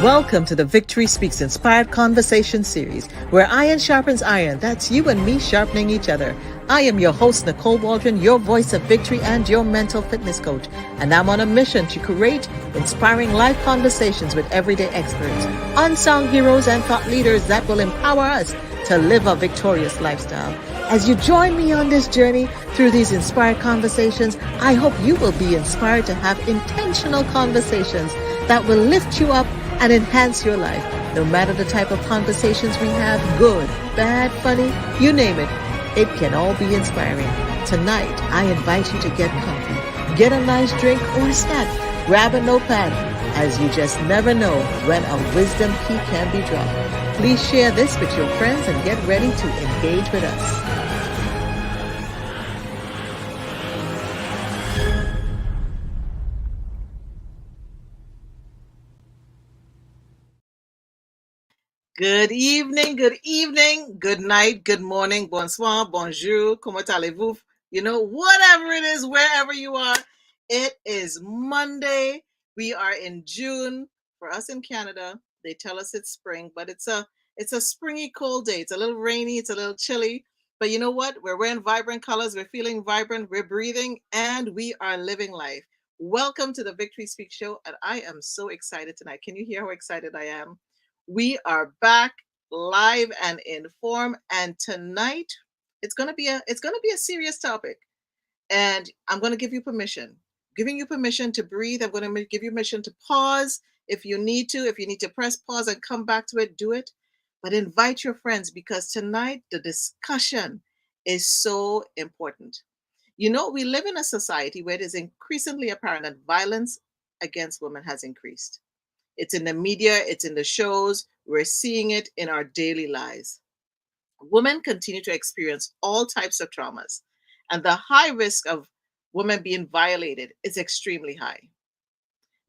Welcome to the Victory Speaks Inspired Conversation series, where iron sharpens iron. That's you and me sharpening each other. I am your host, Nicole Waldron, your voice of victory and your mental fitness coach. And I'm on a mission to create inspiring life conversations with everyday experts, unsung heroes, and thought leaders that will empower us to live a victorious lifestyle. As you join me on this journey through these inspired conversations, I hope you will be inspired to have intentional conversations that will lift you up and enhance your life. No matter the type of conversations we have, good, bad, funny, you name it, it can all be inspiring. Tonight, I invite you to get comfy, get a nice drink or a snack, grab a notepad, as you just never know when a wisdom key can be dropped. Please share this with your friends and get ready to engage with us. Good evening, good night, good morning, bonsoir, bonjour, comment allez-vous? You know, whatever it is, wherever you are, it is Monday. We are in June. For us in Canada, they tell us it's spring, but it's a springy cold day. It's a little rainy, it's a little chilly, but you know what? We're wearing vibrant colors, we're feeling vibrant, we're breathing, and we are living life. Welcome to the Victory Speak Show, and I am so excited tonight. Can you hear how excited I am? We are back live and in form, and tonight it's going to be a serious topic, and I'm going to give you permission. Giving you permission to breathe. I'm going to give you permission to pause if you need to press pause and come back to it, do it. But invite your friends, because tonight the discussion is so important. You know, we live in a society where it is increasingly apparent that violence against women has increased. It's in the media, it's in the shows, we're seeing it in our daily lives. Women continue to experience all types of traumas, and the high risk of women being violated is extremely high.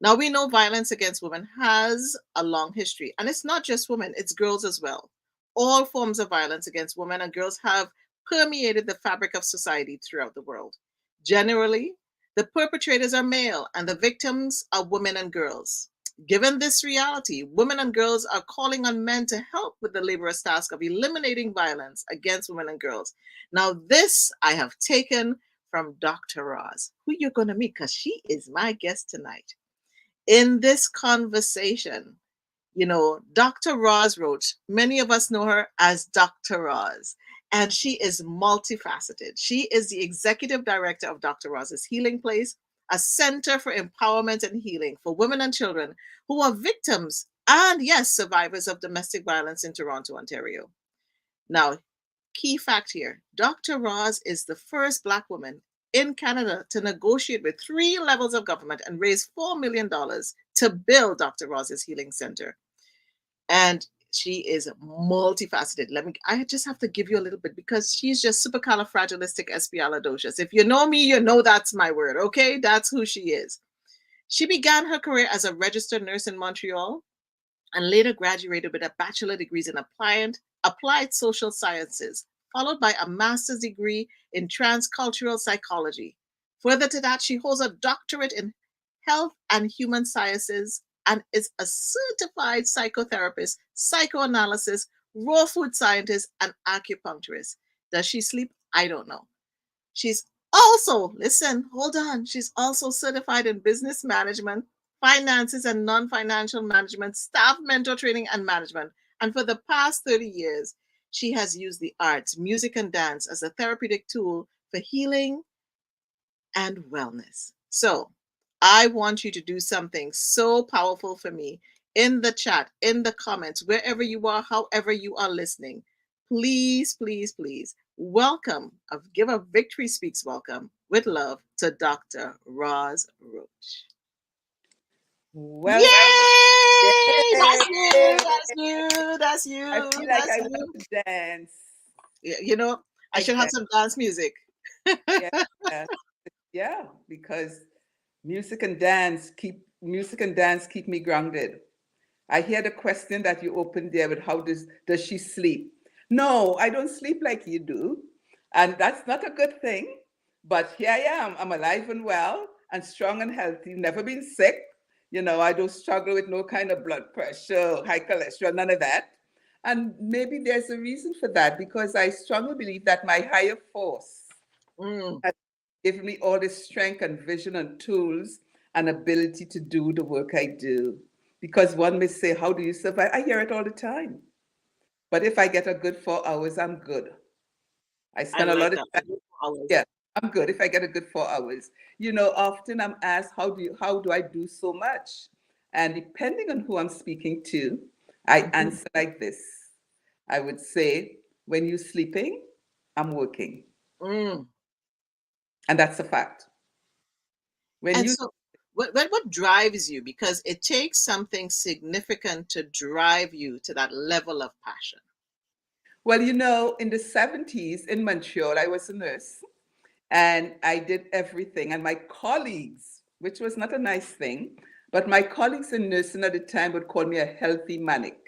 Now, we know violence against women has a long history, and it's not just women, it's girls as well. All forms of violence against women and girls have permeated the fabric of society throughout the world. Generally, the perpetrators are male and the victims are women and girls. Given this reality, women and girls are calling on men to help with the laborious task of eliminating violence against women and girls. Now, this I have taken from DrRoz, who you're going to meet because she is my guest tonight. In this conversation, you know, Dr.Roz Roach, many of us know her as DrRoz, and she is multifaceted. She is the executive director of DrRoz's Healing Place, a center for empowerment and healing for women and children who are victims and, yes, survivors of domestic violence in Toronto, Ontario. Now, key fact here, DrRoz is the first Black woman in Canada to negotiate with 3 levels of government and raise $4 million to build DrRoz's Healing Center. And she is multifaceted. I just have to give you a little bit, because she's just supercalifragilisticexpialidocious. If you know me, you know that's my word, okay? That's who she is. She began her career as a registered nurse in Montreal and later graduated with a bachelor's degree in applied social sciences, followed by a master's degree in transcultural psychology. Further to that, she holds a doctorate in health and human sciences and is a certified psychotherapist, psychoanalysis, raw food scientist, and acupuncturist. Does she sleep? I don't know. She's also, listen, hold on, she's also certified in business management, finances and non-financial management, staff mentor training and management. And for the past 30 years, she has used the arts, music, and dance as a therapeutic tool for healing and wellness. So I want you to do something so powerful for me in the chat, in the comments, wherever you are, however you are listening. Please, please, please welcome, give a Victory Speaks welcome with love to Dr.Roz Roach. Well, yay! That's you. I feel like I want to dance. You know, I should have some dance music. Yeah, because music and dance keep me grounded. I hear the question that you opened there with how does she sleep? No, I don't sleep like you do. And that's not a good thing. But here I am. I'm alive and well and strong and healthy, never been sick. I don't struggle with no kind of blood pressure, high cholesterol, none of that. And maybe there's a reason for that because I strongly believe that my higher force Mm, has given me all this strength and vision and tools and ability to do the work I do. Because one may say, how do you survive? I hear it all the time. But if I get a good 4 hours, I'm good. I I spend a like lot of that. time. Always. Yeah, I'm good if I get a good 4 hours. Often I'm asked, how do I do so much? And depending on who I'm speaking to, I Mhm. answer like this. I would say, when you're sleeping, I'm working. Mm. And that's a fact. When And you so, what drives you? Because it takes something significant to drive you to that level of passion. Well, in the 70s in Montreal, I was a nurse and I did everything. And my colleagues, which was not a nice thing, but my colleagues in nursing at the time would call me a healthy manic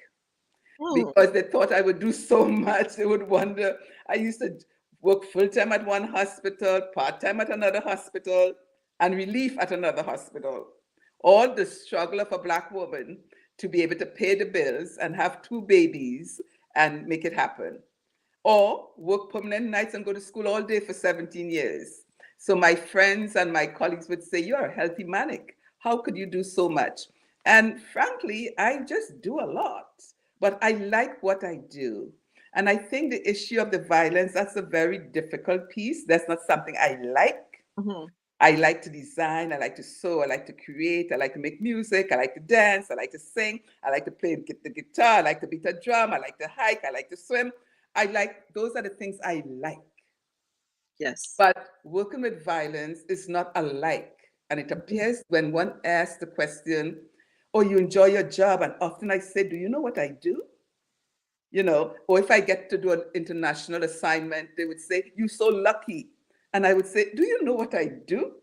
Mm. because they thought I would do so much. They would wonder. I used to work full time at one hospital, part time at another hospital, and relief at another hospital. All the struggle of a Black woman to be able to pay the bills and have two babies and make it happen, or work permanent nights and go to school all day for 17 years. So my friends and my colleagues would say, you're a healthy manic. How could you do so much? And frankly, I just do a lot, but I like what I do. And I think the issue of the violence, that's a very difficult piece. That's not something I like. Mhm. I like to design, I like to sew, I like to create, I like to make music, I like to dance, I like to sing, I like to play the guitar, I like to beat a drum, I like to hike, I like to swim. Those are the things I like. Yes. But working with violence is not alike. And it Mhm. appears when one asks the question, oh, you enjoy your job? And often I say, do you know what I do? Or if I get to do an international assignment, they would say, you're so lucky. And I would say, do you know what I do?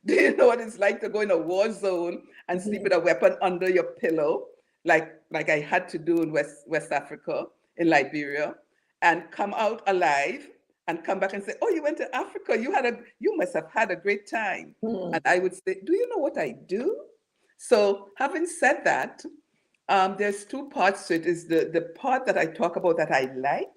Do you know what it's like to go in a war zone and sleep Mhm. with a weapon under your pillow, like I had to do in West Africa, in Liberia, and come out alive and come back and say, "Oh, you went to Africa. You must have had a great time." Mhm. And I would say, "Do you know what I do?" So, having said that, there's two parts to it. Is the part that I talk about that I like,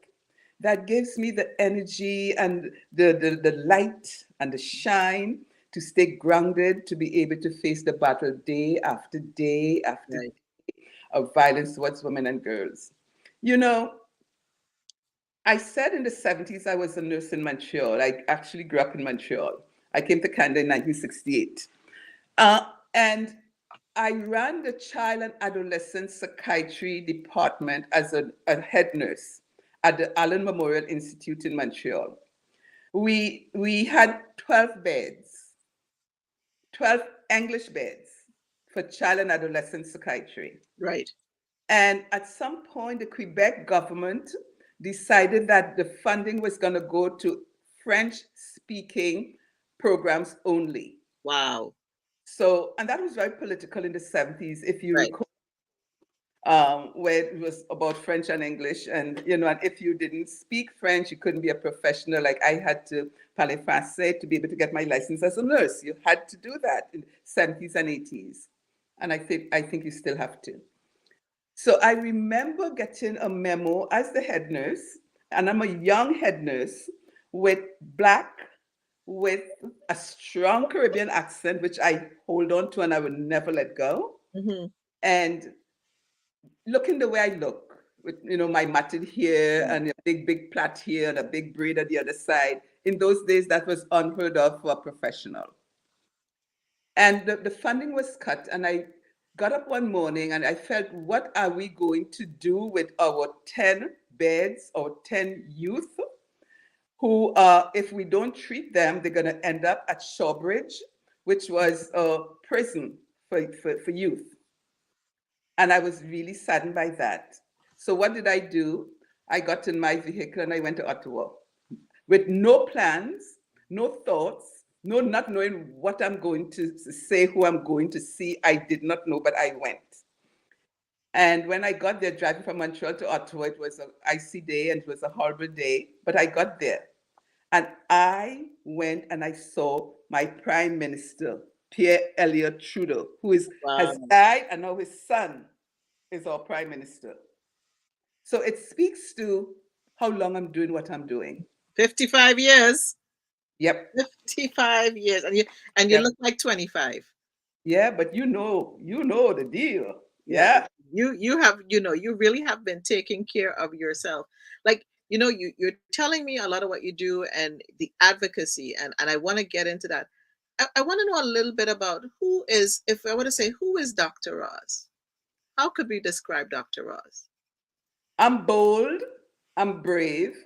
that gives me the energy and the light and the shine to stay grounded, to be able to face the battle day after day after Right. day of violence towards women and girls. You know, I said in the 70s I was a nurse in Montreal. I actually grew up in Montreal. I came to Canada in 1968. And I ran the child and adolescent psychiatry department as a head nurse at the Allen Memorial Institute in Montreal. We had 12 beds, 12 English beds for child and adolescent psychiatry. Right. And at some point, the Quebec government decided that the funding was going to go to French speaking programs only. Wow. So, and that was very political in the 70s, if you Right. recall, where it was about French and English. And if you didn't speak French, you couldn't be a professional. Like I had to parler français to be able to get my license as a nurse. You had to do that in 70s and 80s. And I think you still have to. So I remember getting a memo as the head nurse, and I'm a young head nurse with black, with a strong Caribbean accent, which I hold on to and I will never let go. Mhm. And looking the way I look, with my matted hair and a big plait here and a big braid at the other side. In those days, that was unheard of for a professional. And the funding was cut, and I got up one morning and I felt, what are we going to do with our 10 beds or 10 youth who, if we don't treat them, they're going to end up at Shawbridge, which was a prison for youth. And I was really saddened by that. So what did I do? I got in my vehicle and I went to Ottawa with no plans, no thoughts, no not knowing what I'm going to say, who I'm going to see. I did not know, but I went. And when I got there, driving from Montreal to Ottawa, it was an icy day and it was a horrible day, but I got there. And I went and I saw my prime minister. Pierre Elliott Trudeau, who has Wow. died, and now his son is our prime minister. So it speaks to how long I'm doing what I'm doing. 55 years. Yep. 55 years. And you Yep. look like 25. Yeah, but you know the deal. Yeah. Yeah. You have, you really have been taking care of yourself. Like, you're telling me a lot of what you do and the advocacy, and I want to get into that. I want to know a little bit about if I want to say, who is Dr. Roz? How could we describe Dr. Roz? I'm bold, I'm brave,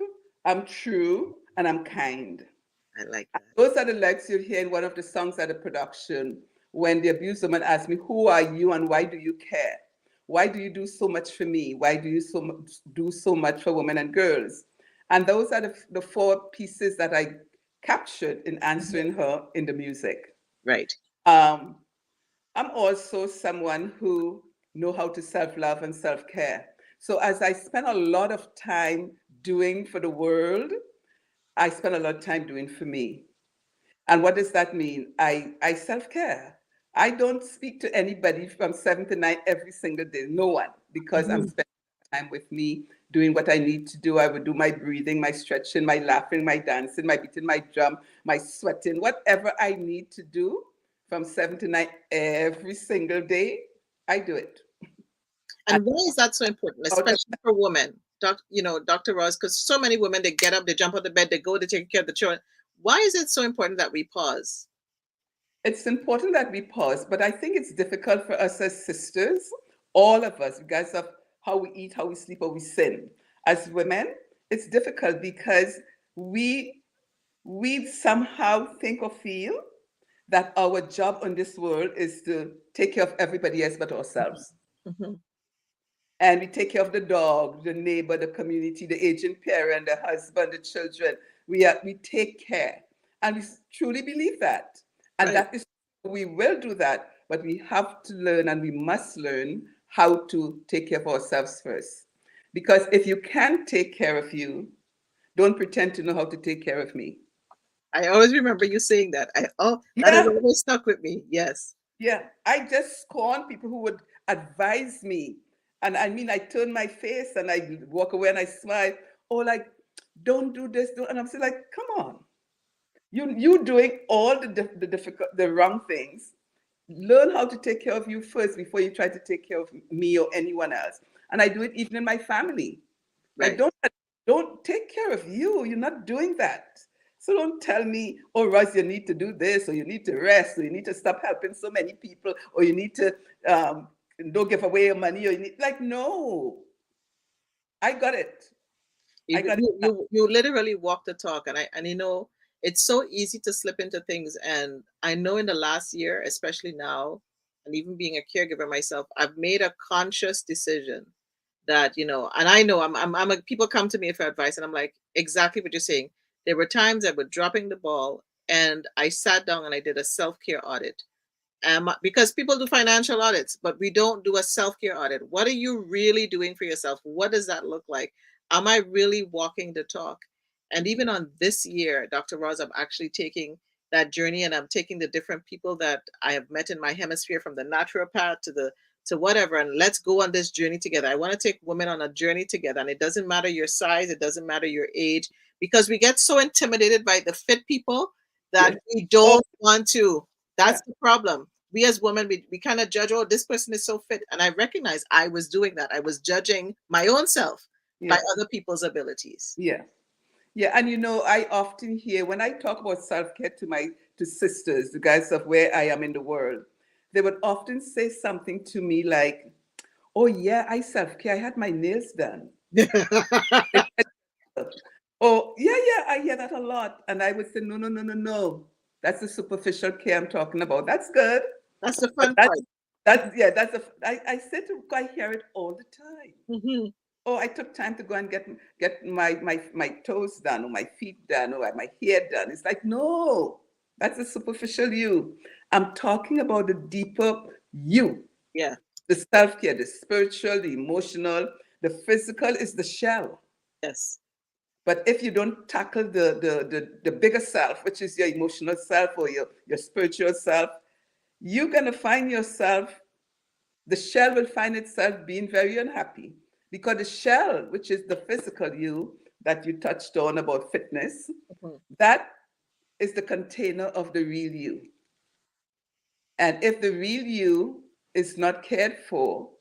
I'm true, and I'm kind. I like that. Those are the legs you hear in one of the songs at the production when the abused woman asked me, "Who are you and why do you care? Why do you do so much for me? Why do you do so much for women and girls?" And those are the four pieces that I captured in Mhm. answering her in the music. Right. Um, I'm also someone who know how to self-love and self-care. So as I spend a lot of time doing for the world, I spend a lot of time doing for me. And what does that mean? I self-care. I don't speak to anybody from 7 to 9 every single day, no one, because I'm Mhm. spending time with me, doing what I need to do. I would do my breathing, my stretching, my laughing, my dancing, my beating my drum, my sweating, whatever I need to do from 7 to 9 every single day, I do it. And And why is that so important, out of especially for women? Dr. Ross, because so many women, they get up, they jump out of bed, they go to take care of the children. Why is it so important that we pause? It's important that we pause, but I think it's difficult for us as sisters, all of us, regardless of how we eat, how we sleep, or we sin. As women, it's difficult because we we somehow think or feel that our job on this world is to take care of everybody else but ourselves. Mhm. And we take care of the dog, the neighbor, the community, the aging parent, the husband, the children. We take care, and we truly believe that, and Right. that is we will do that. But we have to learn, and we must learn how to take care of ourselves first. Because if you can't take care of you, don't pretend to know how to take care of me. I always remember you saying that. That has Yeah, always stuck with me. Yes. yeah. I just scorn people who would advise me. And I mean, I turn my face and I walk away and I smile. Or like, don't do this. Don't. And I'm still like, come on. You doing all the difficult, the wrong things. Learn how to take care of you first before you try to take care of me or anyone else. And I do it even in my family. Like, Right. don't take care of you. You're not doing that. So don't tell me, oh, Ross, you need to do this, or you need to rest, or you need to stop helping so many people, or you need to um, don't give away your money, or you need like, no, I got it. I You got it. you you, you literally walk the talk, and it's so easy to slip into things. And I know in the last year, especially now, and even being a caregiver myself, I've made a conscious decision that, and I know people come to me for advice, and I'm like, exactly what you're saying. There were times I was dropping the ball, and I sat down and I did a self-care audit. Because people do financial audits, but we don't do a self-care audit. What are you really doing for yourself? What does that look like? Am I really walking the talk? And even on this year, Dr. Roz, I'm actually taking that journey, and I'm taking the different people that I have met in my hemisphere, from the naturopath to whatever, and let's go on this journey together. I want to take women on a journey together, and it doesn't matter your size, it doesn't matter your age, because we get so intimidated by the fit people that Yeah. we Oh, don't want to. yeah. That's the problem. We as women, we kind of judge, oh, this person is so fit. And I recognize I was doing that. I was judging my own self by Yeah. other people's abilities. Yeah. Yeah. And I often hear when I talk about self-care to sisters, the guys of where I am in the world, they would often say something to me like, oh yeah, I self-care. I had my nails done. Oh, yeah, yeah, I hear that a lot. And I would say, no, no, no, no, no. That's the superficial care I'm talking about. That's good. That's the But fun part. yeah, I said to, I hear it all the time. Hmm. Oh, I took time to go and get my toes done or my feet done or my hair done. It's like, no, that's the superficial you. I'm talking about the deeper you, Yeah. the self-care, the spiritual, the emotional, the physical is the shell. Yes. But if you don't tackle the bigger self, which is your emotional self or your spiritual self, you're going to find yourself, the shell will find itself being very unhappy, because the shell, which is the physical you that you touched on about fitness, Mhm. that is the container of the real you. And if the real you is not cared for,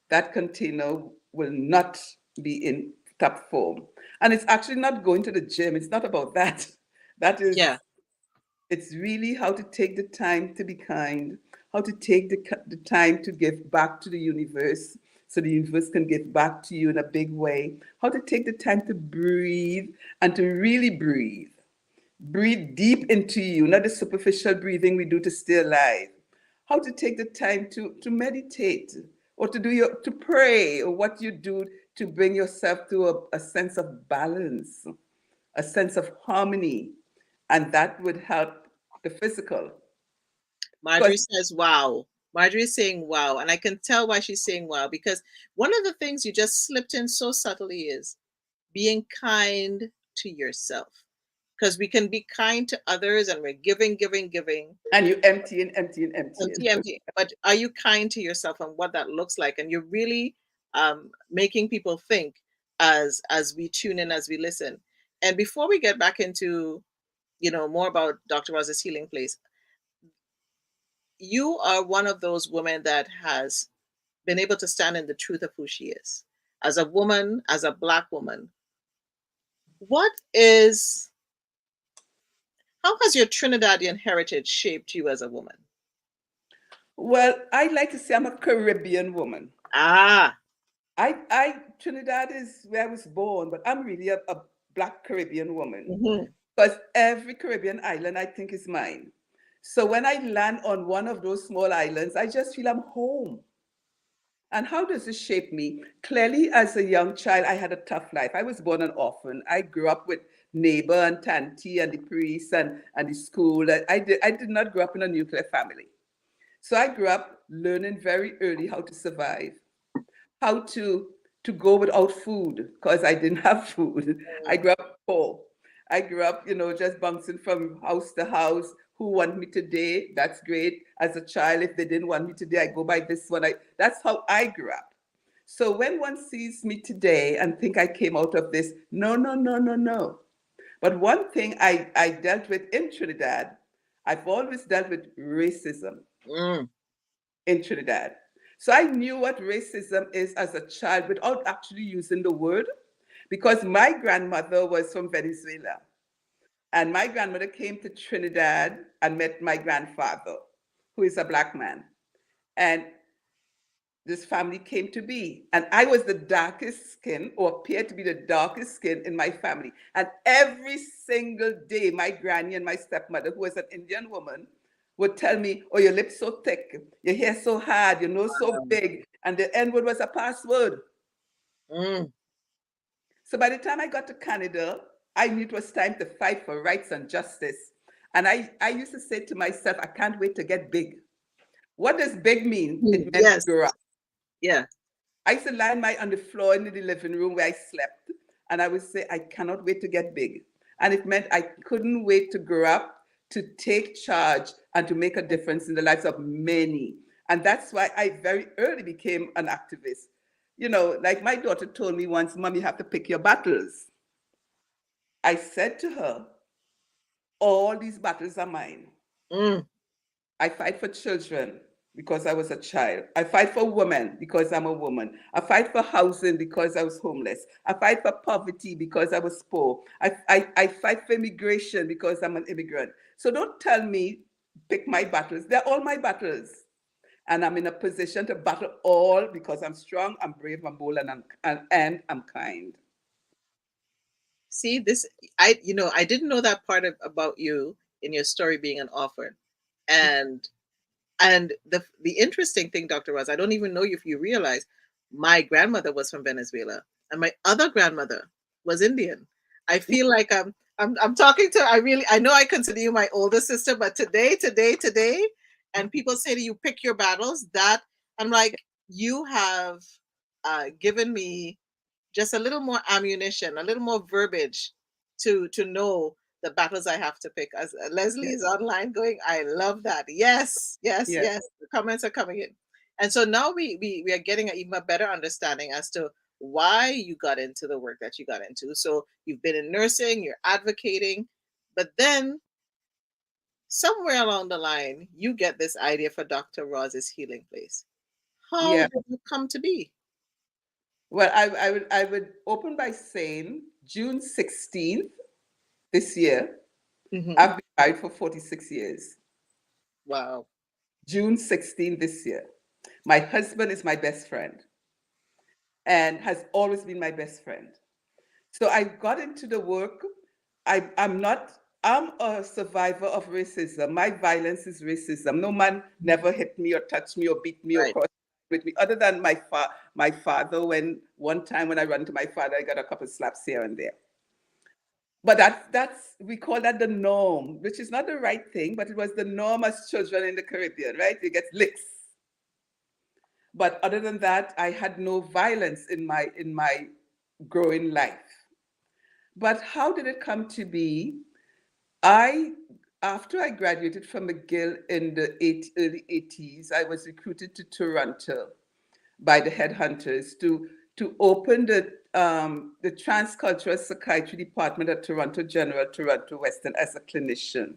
that container will not be in top form. And it's actually not going to the gym. It's not about that. That Yeah, is, it's really how to take the time to be kind, how to take the time to give back to the universe so the universe can give back to you in a big way, how to take the time to breathe and to really breathe. Breathe deep into you, not the superficial breathing we do to stay alive. How to take the time to meditate or to pray, or what you do to bring yourself to a sense of balance, a sense of harmony. And that would help the physical. Marjorie Because says, wow. Marjorie is saying, wow. And I can tell why she's saying wow, because one of the things you just slipped in so subtly is being kind to yourself. Because we can be kind to others and we're giving, giving, giving, and you emptying, emptying, emptying. empty, empty. But are you kind to yourself and what that looks like? And you're really making people think as we tune in, as we listen. And before we get back into, more about Dr. Roz's healing place, you are one of those women that has been able to stand in the truth of who she is. As a woman, as a Black woman, what is, how has your Trinidadian heritage shaped you as a woman? Well, I like to say I'm a Caribbean woman. Ah, Trinidad is where I was born, but I'm really a Black Caribbean woman, mhm. because every Caribbean island I think is mine. So when I land on one of those small islands, I just feel I'm home. And how does this shape me? Clearly, as a young child, I had a tough life. I was born an orphan. I grew up with neighbor and tanty and the priest and the school. I did not grow up in a nuclear family. So I grew up learning very early how to survive, how to go without food, because I didn't have food. I grew up poor. I grew up, just bouncing from house to house. Who want me today? That's great. As a child, if they didn't want me today, I go by this one. That's how I grew up. So when one sees me today and think I came out of this, no, no, no, no, no. But one thing I dealt with in Trinidad, I've always dealt with racism Mm, in Trinidad. So I knew what racism is as a child without actually using the word, because my grandmother was from Venezuela. And my grandmother came to Trinidad and met my grandfather, who is a Black man. And this family came to be. And I was the darkest skin, or appeared to be the darkest skin in my family. And every single day, my granny and my stepmother, who was an Indian woman, would tell me, oh, your lips so thick, your hair so hard, your nose so big. And the N word was a password. mm. So by the time I got to Canada, I knew it was time to fight for rights and justice. And I used to say to myself, I can't wait to get big. What does big mean? It meant Yes, grow up. yeah. I used to lie on the floor in the living room where I slept, and I would say, I cannot wait to get big. And it meant I couldn't wait to grow up, to take charge, and to make a difference in the lives of many. And that's why I very early became an activist. Like my daughter told me once, Mom, you have to pick your battles. I said to her, all these battles are mine. Mm. I fight for children because I was a child. I fight for women because I'm a woman. I fight for housing because I was homeless. I fight for poverty because I was poor. I fight for immigration because I'm an immigrant. So don't tell me pick my battles. They're all my battles. And I'm in a position to battle all because I'm strong, I'm brave, I'm bold, and I'm kind. See this, I didn't know that part about you in your story being an orphan, and the interesting thing, Dr. Roz, I don't even know if you realize, my grandmother was from Venezuela, and my other grandmother was Indian. I feel like I'm talking to, I know I consider you my older sister, but today, and people say to you, pick your battles. That I'm like, you have given me just a little more ammunition, a little more verbiage to know the battles I have to pick. As Leslie Yeah. is online going, I love that. Yes, yes, Yeah. yes. The comments are coming in. And so now we are getting an even better understanding as to why you got into the work that you got into. So you've been in nursing, you're advocating, but then somewhere along the line, you get this idea for Dr. Roz's healing place. How Yeah. did it come to be? Well, I would open by saying June 16th this year, Hmm. I've been married for 46 years. Wow. June 16th this year. My husband is my best friend and has always been my best friend. So I got into the work. I'm not, I'm a survivor of racism. My violence is racism. No man never hit me or touched me or beat me or Right. crossed with me, other than my father. When one time when I ran to my father, I got a couple slaps here and there. But that's we call that the norm, which is not the right thing, but it was the norm as children in the Caribbean, right? You get licks. But other than that, I had no violence in my growing life. But how did it come to be? I After I graduated from McGill in the early 80s, I was recruited to Toronto by the headhunters to open the transcultural psychiatry department at Toronto General, Toronto Western as a clinician.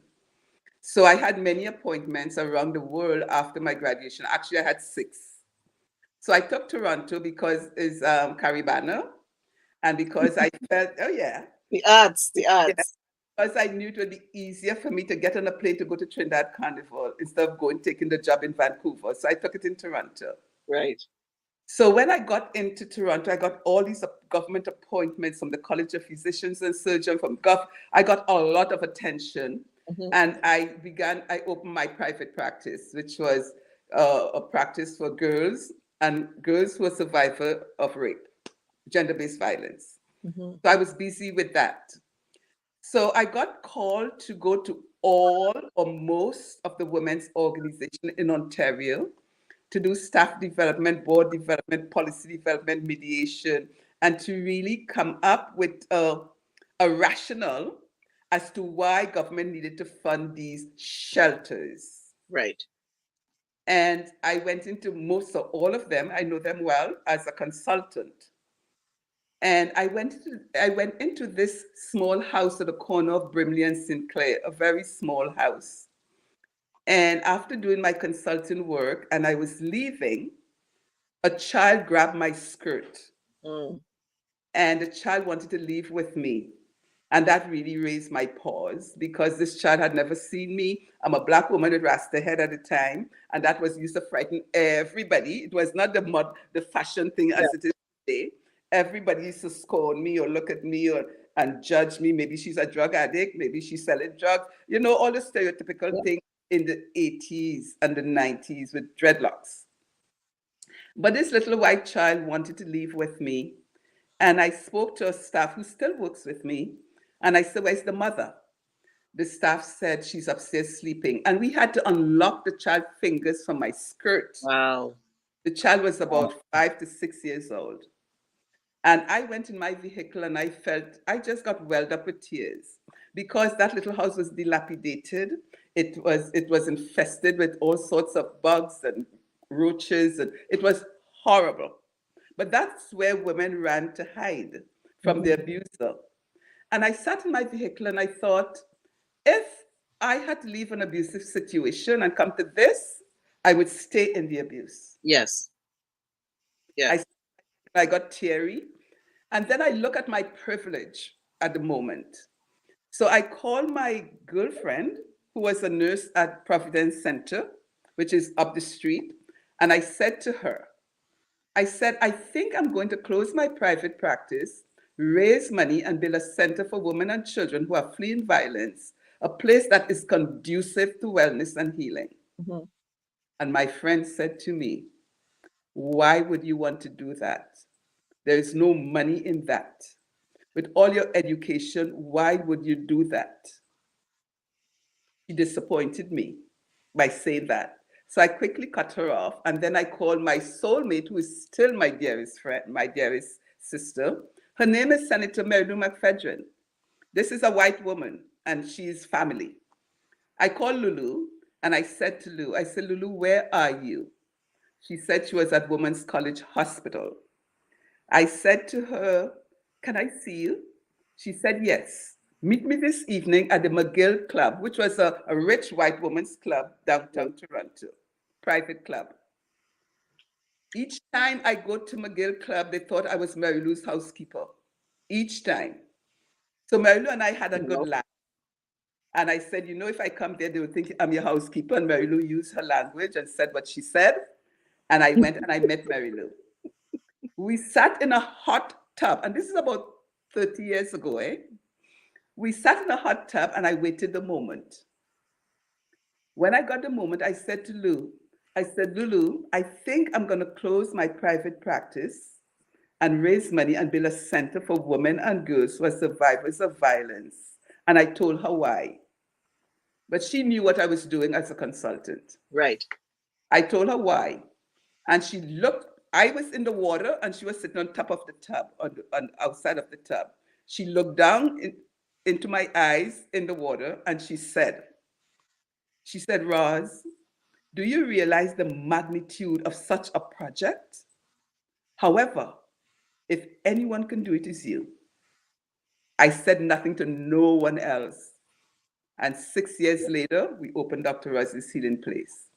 So I had many appointments around the world after my graduation. Actually, I had six. So I took Toronto because it's Caribana, and because I felt, oh yeah, The odds, the yeah, odds. because I knew it would be easier for me to get on a plane to go to Trinidad Carnival instead of going taking the job in Vancouver. So I took it in Toronto. Right. So when I got into Toronto, I got all these government appointments from the College of Physicians and Surgeons, from Gov. I got a lot of attention, Hmm. and I opened my private practice, which was a practice for girls and girls who are survivors of rape, gender-based violence. Hmm. So I was busy with that. So I got called to go to all or most of the women's organization in Ontario to do staff development, board development, policy development, mediation, and to really come up with a rationale as to why government needed to fund these shelters. Right. And I went into most of all of them. I know them well as a consultant. And I went into this small house at the corner of Brimley and Sinclair, a very small house. And after doing my consulting work and I was leaving, a child grabbed my skirt, Mm. and the child wanted to leave with me. And that really raised my paws because this child had never seen me. I'm a Black woman with rasta hair at the time, and that was used to frighten everybody. It was not the fashion thing Yeah. as it is today. Everybody used to scorn me or look at me and judge me. Maybe she's a drug addict, maybe she's selling drugs. You know, all the stereotypical Yeah. things in the 80s and the 90s with dreadlocks. But this little white child wanted to leave with me. And I spoke to a staff who still works with me. And I said, "Where's the mother?" The staff said, "She's upstairs sleeping." And we had to unlock the child's fingers from my skirt. Wow. The child was Wow. about 5 to 6 years old. And I went in my vehicle and I just got welled up with tears because that little house was dilapidated. It was infested with all sorts of bugs and roaches, and it was horrible. But that's where women ran to hide from the Hmm. abuser. And I sat in my vehicle and I thought, if I had to leave an abusive situation and come to this, I would stay in the abuse. Yes. Yeah. I, I got teary. And then I look at my privilege at the moment. So I called my girlfriend, who was a nurse at Providence Center, which is up the street. And I said to her, I said, "I think I'm going to close my private practice, raise money, and build a center for women and children who are fleeing violence, a place that is conducive to wellness and healing." Hmm. And my friend said to me, "Why would you want to do that? There is no money in that. With all your education, why would you do that?" She disappointed me by saying that. So I quickly cut her off. And then I called my soulmate, who is still my dearest friend, my dearest sister. Her name is Senator Mary Lou McPhedran. This is a white woman. and she's family. I called Lulu and I said to Lulu, I said, Lulu, where are you? She said she was at Women's College Hospital. I said to her, can I see you? She said, yes. Meet me this evening at the McGill Club, which was a rich white woman's club downtown Toronto, private club. Each time I go to McGill Club, they thought I was Mary Lou's housekeeper. Each time. So Mary Lou and I had a good Wow. laugh. And I said, you know, if I come there, they would think I'm your housekeeper. And Mary Lou used her language and said what she said. And I went and I met Mary Lou. We sat in a hot tub, and this is about 30 years ago, eh? We sat in a hot tub and I waited the moment. When I got the moment, I said to Lou, I said, Lulu, I think I'm going to close my private practice and raise money and build a center for women and girls who are survivors of violence. And I told her why. But she knew what I was doing as a consultant. Right. I told her why. And she looked, I was in the water and she was sitting on top of the tub, on outside of the tub. She looked down into my eyes in the water and she said, Roz, do you realize the magnitude of such a project? However, if anyone can do it, it's you. I said nothing to no one else. And 6 years later, we opened Dr.Roz's Healing Place.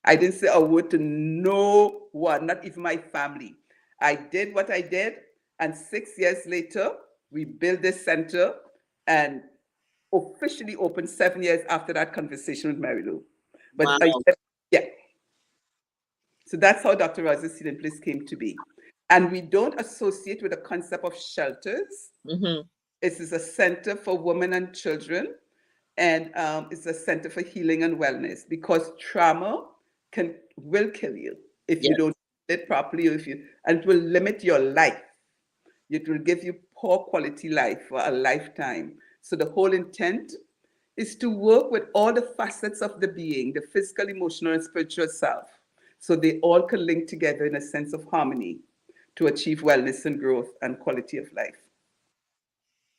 I didn't say a word to no one, not even my family. I did what I did. And 6 years later, we built this center and officially opened 7 years after that conversation with Mary Lou. But Wow. yeah. So that's how Dr.Roz's Healing Place came to be. And we don't associate with the concept of shelters. Mm-hmm. It is a center for women and children, and it's a center for healing and wellness, because trauma will kill you if you Yes. don't do it properly, or and it will limit your life. It will give you poor quality life for a lifetime. So the whole intent is to work with all the facets of the being, the physical, emotional, and spiritual self, so they all can link together in a sense of harmony to achieve wellness and growth and quality of life.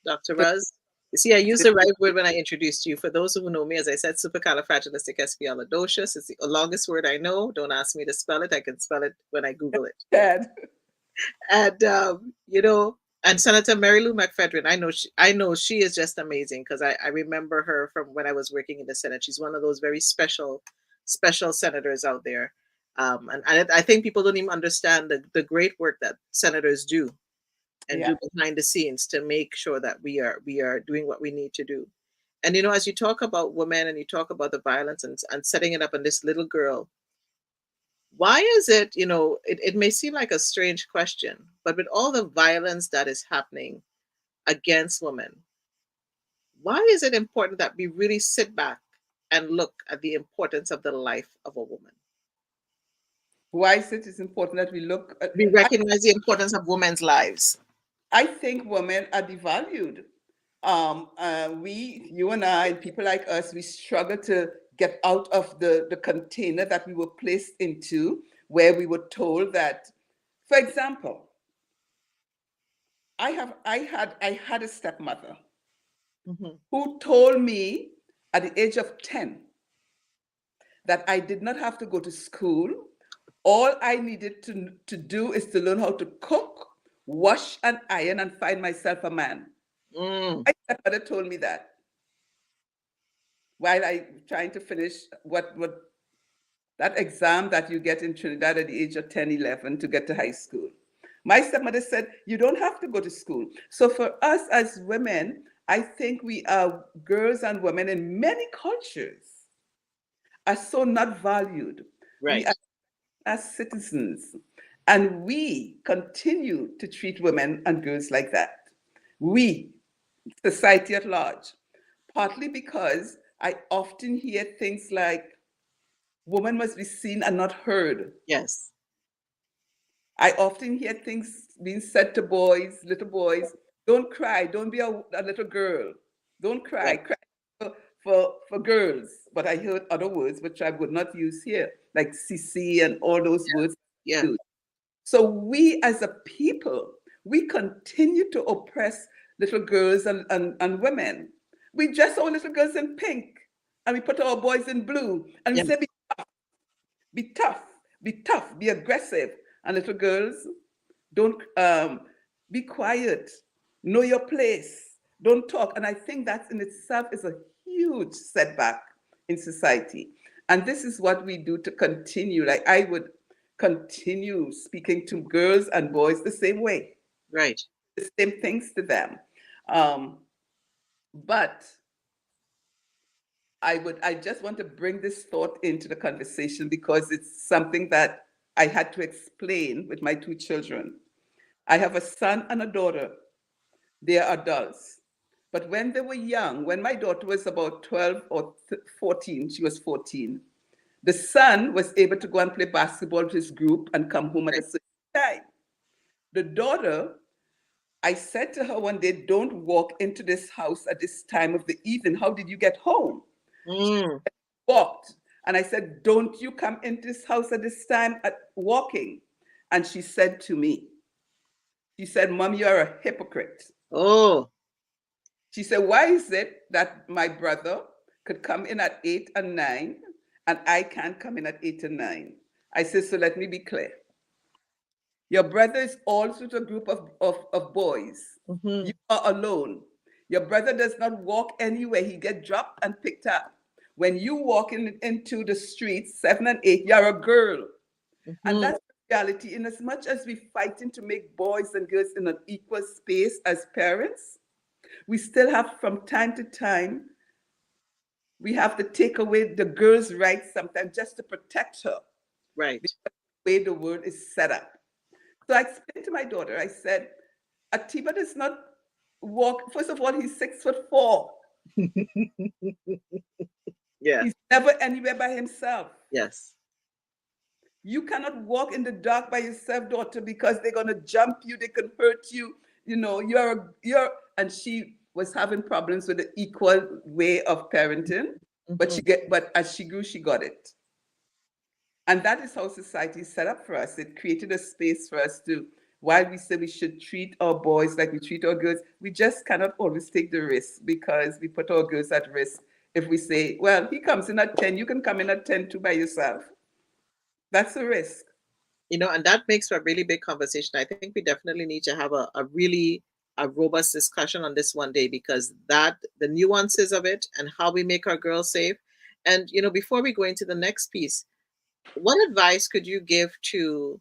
Dr. So Roz. You see, I used the right word when I introduced you. For those who know me, as I said, supercalifragilisticexpialidocious. It's the longest word I know. Don't ask me to spell it. I can spell it when I Google it. Dad. And and Senator Mary Lou McPhedran, I know she is just amazing, because I remember her from when I was working in the Senate. She's one of those very special senators out there. And I think people don't even understand the great work that senators do and Yeah. do behind the scenes to make sure that we are doing what we need to do. And as you talk about women and you talk about the violence and setting it up on this little girl, why is it, it may seem like a strange question, but with all the violence that is happening against women, why is it important that we really sit back and look at the importance of the life of a woman? Why is it important that we look at, We recognize the importance of women's lives. I think women are devalued. You and I, and people like us, we struggle to get out of the container that we were placed into, where we were told that, for example, I had a stepmother Hmm. who told me at the age of 10 that I did not have to go to school. All I needed to do is to learn how to cook, wash, and iron, and find myself a man. Mm, My stepmother told me that while I trying to finish what that exam that you get in Trinidad at the age of 10, 11 to get to high school. My stepmother said, you don't have to go to school. So for us as women, I think we are girls and women in many cultures are so not valued. We right. are as citizens, and we continue to treat women and girls like that. We, society at large, partly because I often hear things like, woman must be seen and not heard. Yes. I often hear things being said to boys, little boys, don't cry, don't be a little girl, don't cry, Right. cry for girls. But I heard other words which I would not use here, like CC and all those words. Yeah. So we as a people, we continue to oppress little girls and women. We dress our little girls in pink and we put our boys in blue and we Yeah. say, be tough, be tough, be aggressive. And little girls, don't be quiet, know your place, don't talk. And I think that in itself is a huge setback in society. And this is what we do to continue. Like I would continue speaking to girls and boys the same way, Right. the same things to them. Um, but I just want to bring this thought into the conversation because it's something that I had to explain with my two children. I have a son and a daughter. They are adults. But when they were young, when my daughter was about 12 or 14, she was 14, the son was able to go and play basketball with his group and come home at a Right. certain time. The daughter, I said to her one day, don't walk into this house at this time of the evening. How did you get home? Mm. Walked. And I said, don't you come into this house at this time at walking. And she said to me, she said, Mom, you're a hypocrite. Oh. She said, why is it that my brother could come in at 8 and 9 and I can't come in at 8 and 9? I said, so let me be clear. Your brother is also a group of boys. Mm-hmm. You are alone. Your brother does not walk anywhere. He gets dropped and picked up. When you walk into the streets, 7 and 8, you're a girl. And Mm-hmm. that's the reality. In as much as we're fighting to make boys and girls in an equal space as parents, we still have from time to time, we have to take away the girl's rights sometimes just to protect her, Right. because the way the world is set up. So I explained to my daughter, I said, Atiba does not walk. First of all, he's 6'4". Yeah. He's never anywhere by himself. Yes. You cannot walk in the dark by yourself, daughter, because they're gonna jump you, they can hurt you. You know, and she was having problems with the equal way of parenting, Mm-hmm. but as she grew, she got it. And that is how society is set up for us. It created a space for us to, while we say we should treat our boys like we treat our girls, we just cannot always take the risk because we put our girls at risk if we say, well, he comes in at 10, you can come in at 10 too by yourself. That's a risk. And that makes for a really big conversation. I think we definitely need to have a really a robust discussion on this one day because that the nuances of it and how we make our girls safe. And before we go into the next piece, what advice could you give to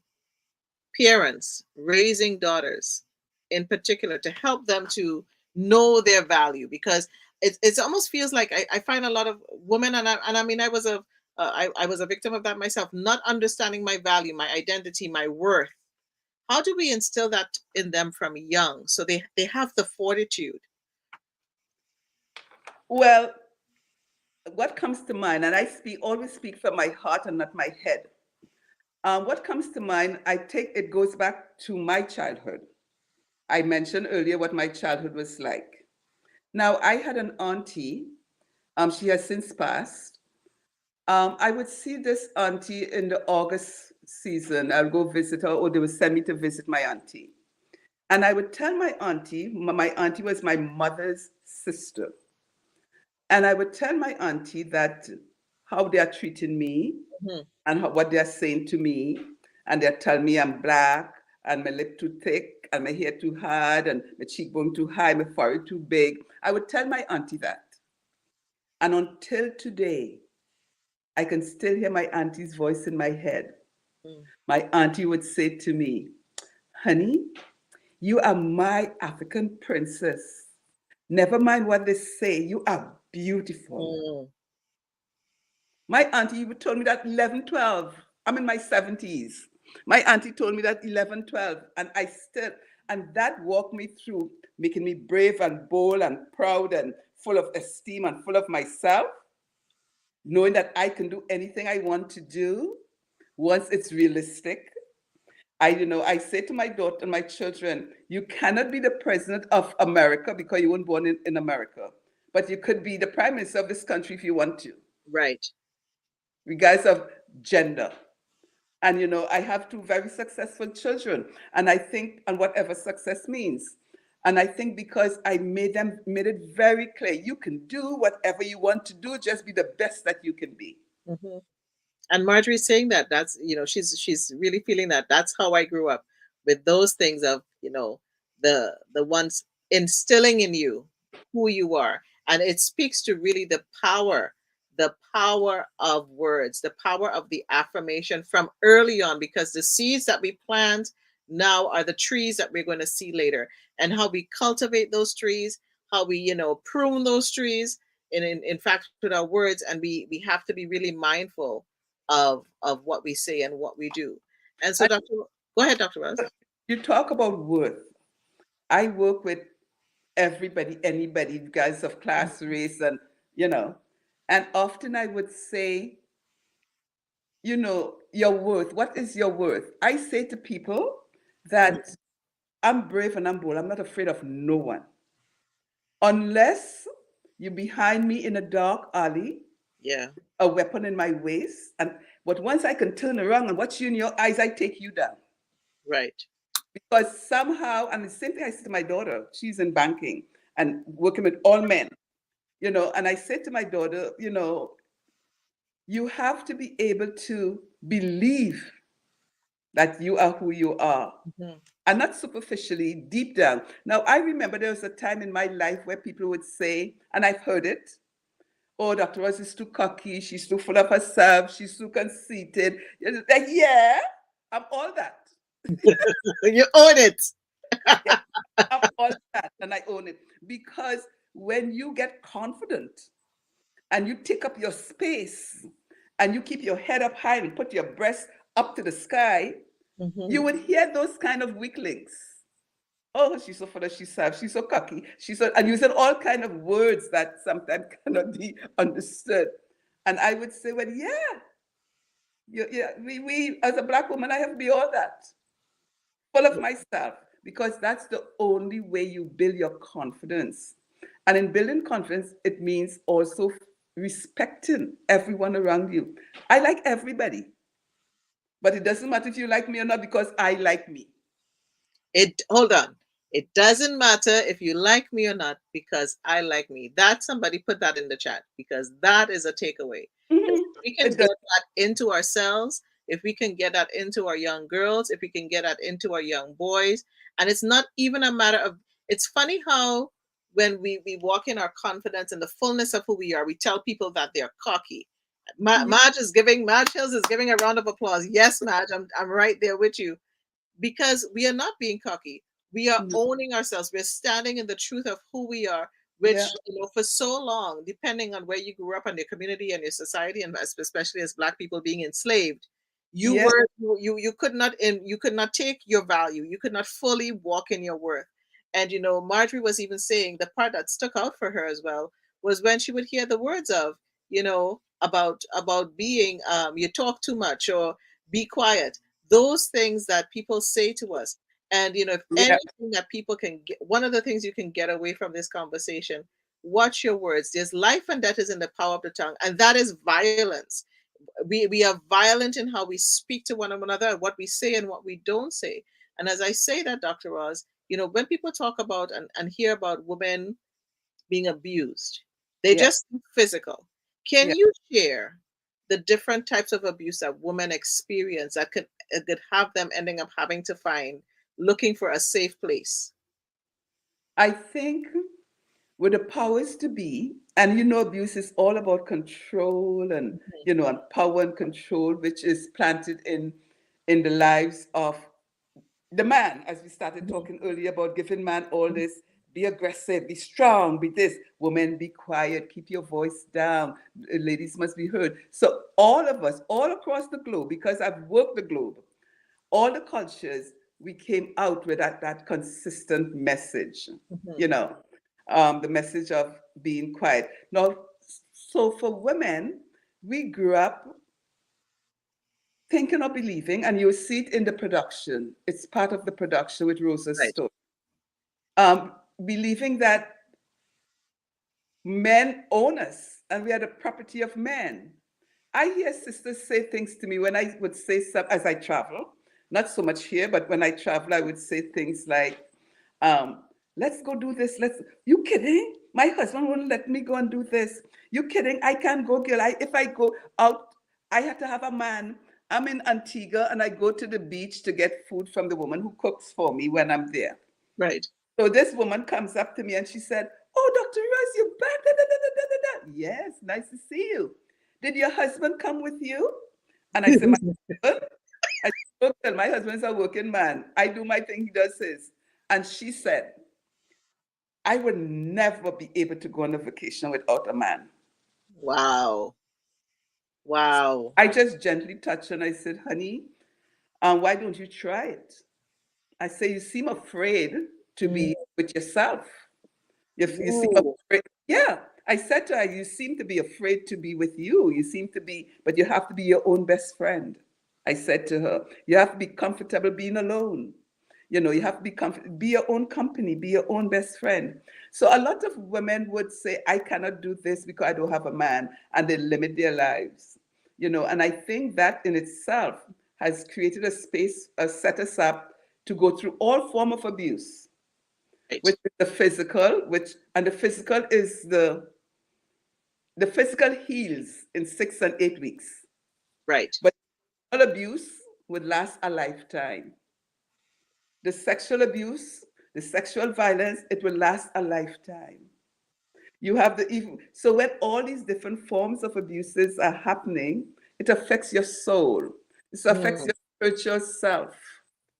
parents raising daughters in particular to help them to know their value? Because it almost feels like I find a lot of women, and I mean I was a victim of that myself, not understanding my value, my identity, my worth. How do we instill that in them from young so they have the fortitude? Well, what comes to mind, and always speak from my heart and not my head. What comes to mind, I think it goes back to my childhood. I mentioned earlier what my childhood was like. Now, I had an auntie, she has since passed. I would see this auntie in the August season. I'll go visit her, or they would send me to visit my auntie. And I would tell my auntie was my mother's sister. And I would tell my auntie that how they are treating me Mm-hmm. and what they're saying to me. And they tell me I'm black and my lip too thick and my hair too hard and my cheekbone too high, my forehead too big. I would tell my auntie that. And until today, I can still hear my auntie's voice in my head. My auntie would say to me, honey, you are my African princess. Never mind what they say, you are beautiful. Mm-hmm. My auntie told me that 11, 12. I'm in my 70s. My auntie told me that 11, 12. And that walked me through, making me brave and bold and proud and full of esteem and full of myself, knowing that I can do anything I want to do once it's realistic. I say to my daughter and my children, you cannot be the president of America because you weren't born in America, but you could be the prime minister of this country if you want to, Right. regardless of gender. And I have two very successful children, and I think, and whatever success means, And I think because I made it very clear, you can do whatever you want to do, just be the best that you can be. Hmm. And Marjorie's saying that that's, she's really feeling that that's how I grew up, with those things of, the ones instilling in you who you are. And it speaks to really the power of words, the power of the affirmation from early on, because the seeds that we plant now are the trees that we're going to see later. And how we cultivate those trees, how we, prune those trees in fact with our words. And we have to be really mindful of what we say and what we do. And so, And Go ahead, Dr. Roz. you talk about worth. I work with everybody, anybody, guys of class, race, and you know, and often I would say, your worth. What is your worth? I say to people that I'm brave and I'm bold. I'm not afraid of no one. Unless you're behind me in a dark alley, Yeah, a weapon in my waist, but once I can turn around and watch you in your eyes, I take you down. right. Because somehow, and the same thing I said to my daughter, she's in banking and working with all men, and I said to my daughter, you have to be able to believe that you are who you are, Mhm. and not superficially, deep down. Now, I remember there was a time in my life where people would say, and I've heard it, oh, Dr. Roz is too cocky, she's too full of herself, she's too conceited. It's like, yeah, I'm all that. You own it. Yeah, I'm all that, and I own it. Because when you get confident and you take up your space and you keep your head up high and put your breast up to the sky, you Hmm. would hear those kind of weaklings. Oh, she's so full of herself, she's so cocky, and using all kind of words that sometimes cannot be understood. And I would say, well, yeah, yeah, we as a black woman, I have to be all that, full of myself, because that's the only way you build your confidence. And in building confidence, it means also respecting everyone around you. I like everybody, but it doesn't matter if you like me or not because I like me. It hold on. It doesn't matter if you like me or not, because I like me. That somebody put that in the chat, because that is a takeaway. If Mhm. we can It get does. that into ourselves, if we can get that into our young girls, if we can get that into our young boys, and it's not even a matter of. It's funny how when we walk in our confidence and the fullness of who we are, we tell people that they're cocky. Yeah, Madge Hills is giving a round of applause. Yes, Madge, I'm right there with you, because we are not being cocky. We are owning ourselves. We're standing in the truth of who we are, which, yeah, for so long, depending on where you grew up and your community and your society, and especially as Black people being enslaved, you yeah, were you could not take your value. You could not fully walk in your worth. And Marjorie was even saying the part that stuck out for her as well was when she would hear the words of, about being, you talk too much, or be quiet, those things that people say to us. And if yeah. anything that people can get, one of the things you can get away from this conversation, watch your words. There's life and death is in the power of the tongue, and that is violence. We are violent in how we speak to one another, and what we say and what we don't say. And as I say that, Dr. Roz, when people talk about and hear about women being abused, they Yeah, just think physical. Can yeah. you share the different types of abuse that women experience that could have them ending up having to find looking for a safe place? I think with the powers to be, and abuse is all about control and and power and control, which is planted in the lives of the man, as we started Mhm. talking earlier about giving man all this, be aggressive, be strong, be this, women, be quiet, keep your voice down, ladies must be heard. So all of us, all across the globe, because I've worked the globe, all the cultures, we came out with that consistent message, Mhm. you know, the message of being quiet. Now, so for women, we grew up thinking or believing, and you'll see it in the production. It's part of the production with Rosa's Right. story. Believing that men own us and we are the property of men. I hear sisters say things to me when I would say some as I travel, not so much here, but when I travel, I would say things like, Let's go do this. You kidding? My husband won't let me go and do this. You kidding? I can't go, girl. If I go out, I have to have a man. I'm in Antigua and I go to the beach to get food from the woman who cooks for me when I'm there. Right. So this woman comes up to me and she said, "Oh, Dr. Roz, you're back. Da, da, da, da, da, da." Yes, nice to see you. Did your husband come with you? And I said, my husband? I said, "Look, my husband's a working man. I do my thing, he does his." And she said, "I would never be able to go on a vacation without a man." Wow. Wow. I just gently touched her and I said, "Honey, why don't you try it?" I say, "You seem afraid to Mm. be with yourself. You seem Ooh. afraid." Yeah. I said to her, "You seem to be afraid to be with you. You seem to be, but you have to be your own best friend." I said to her, "You have to be comfortable being alone. You have to be comfortable, be your own company, be your own best friend." So a lot of women would say, "I cannot do this because I don't have a man," and they limit their lives. And I think that in itself has created a space, set us up to go through all form of abuse, Right. which is the physical, and the physical is the physical heals in 6 and 8 weeks, Right. but all abuse would last a lifetime. The sexual abuse, the sexual violence, it will last a lifetime. You have the evil. So when all these different forms of abuses are happening, it affects your soul. It affects Mm. your spiritual self,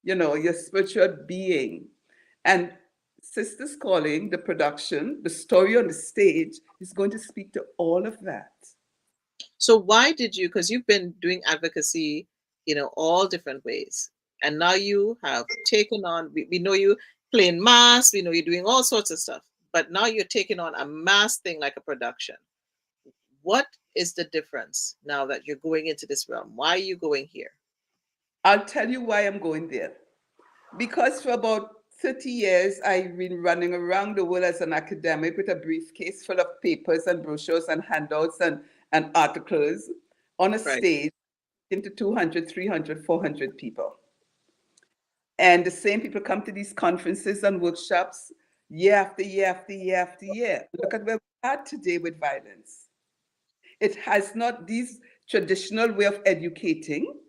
your spiritual being. And Sistas Calling, the production, the story on the stage is going to speak to all of that. So why did you, because you've been doing advocacy, all different ways. And now you have taken on, we know you playing mass, we know you're doing all sorts of stuff, but now you're taking on a mass thing like a production. What is the difference now that you're going into this realm? Why are you going here? I'll tell you why I'm going there. Because for about 30 years, I've been running around the world as an academic with a briefcase full of papers and brochures and handouts and articles on a Right. stage into 200, 300, 400 people. And the same people come to these conferences and workshops year after year after year after year. Look at where we are today with violence. It has not these traditional way of educating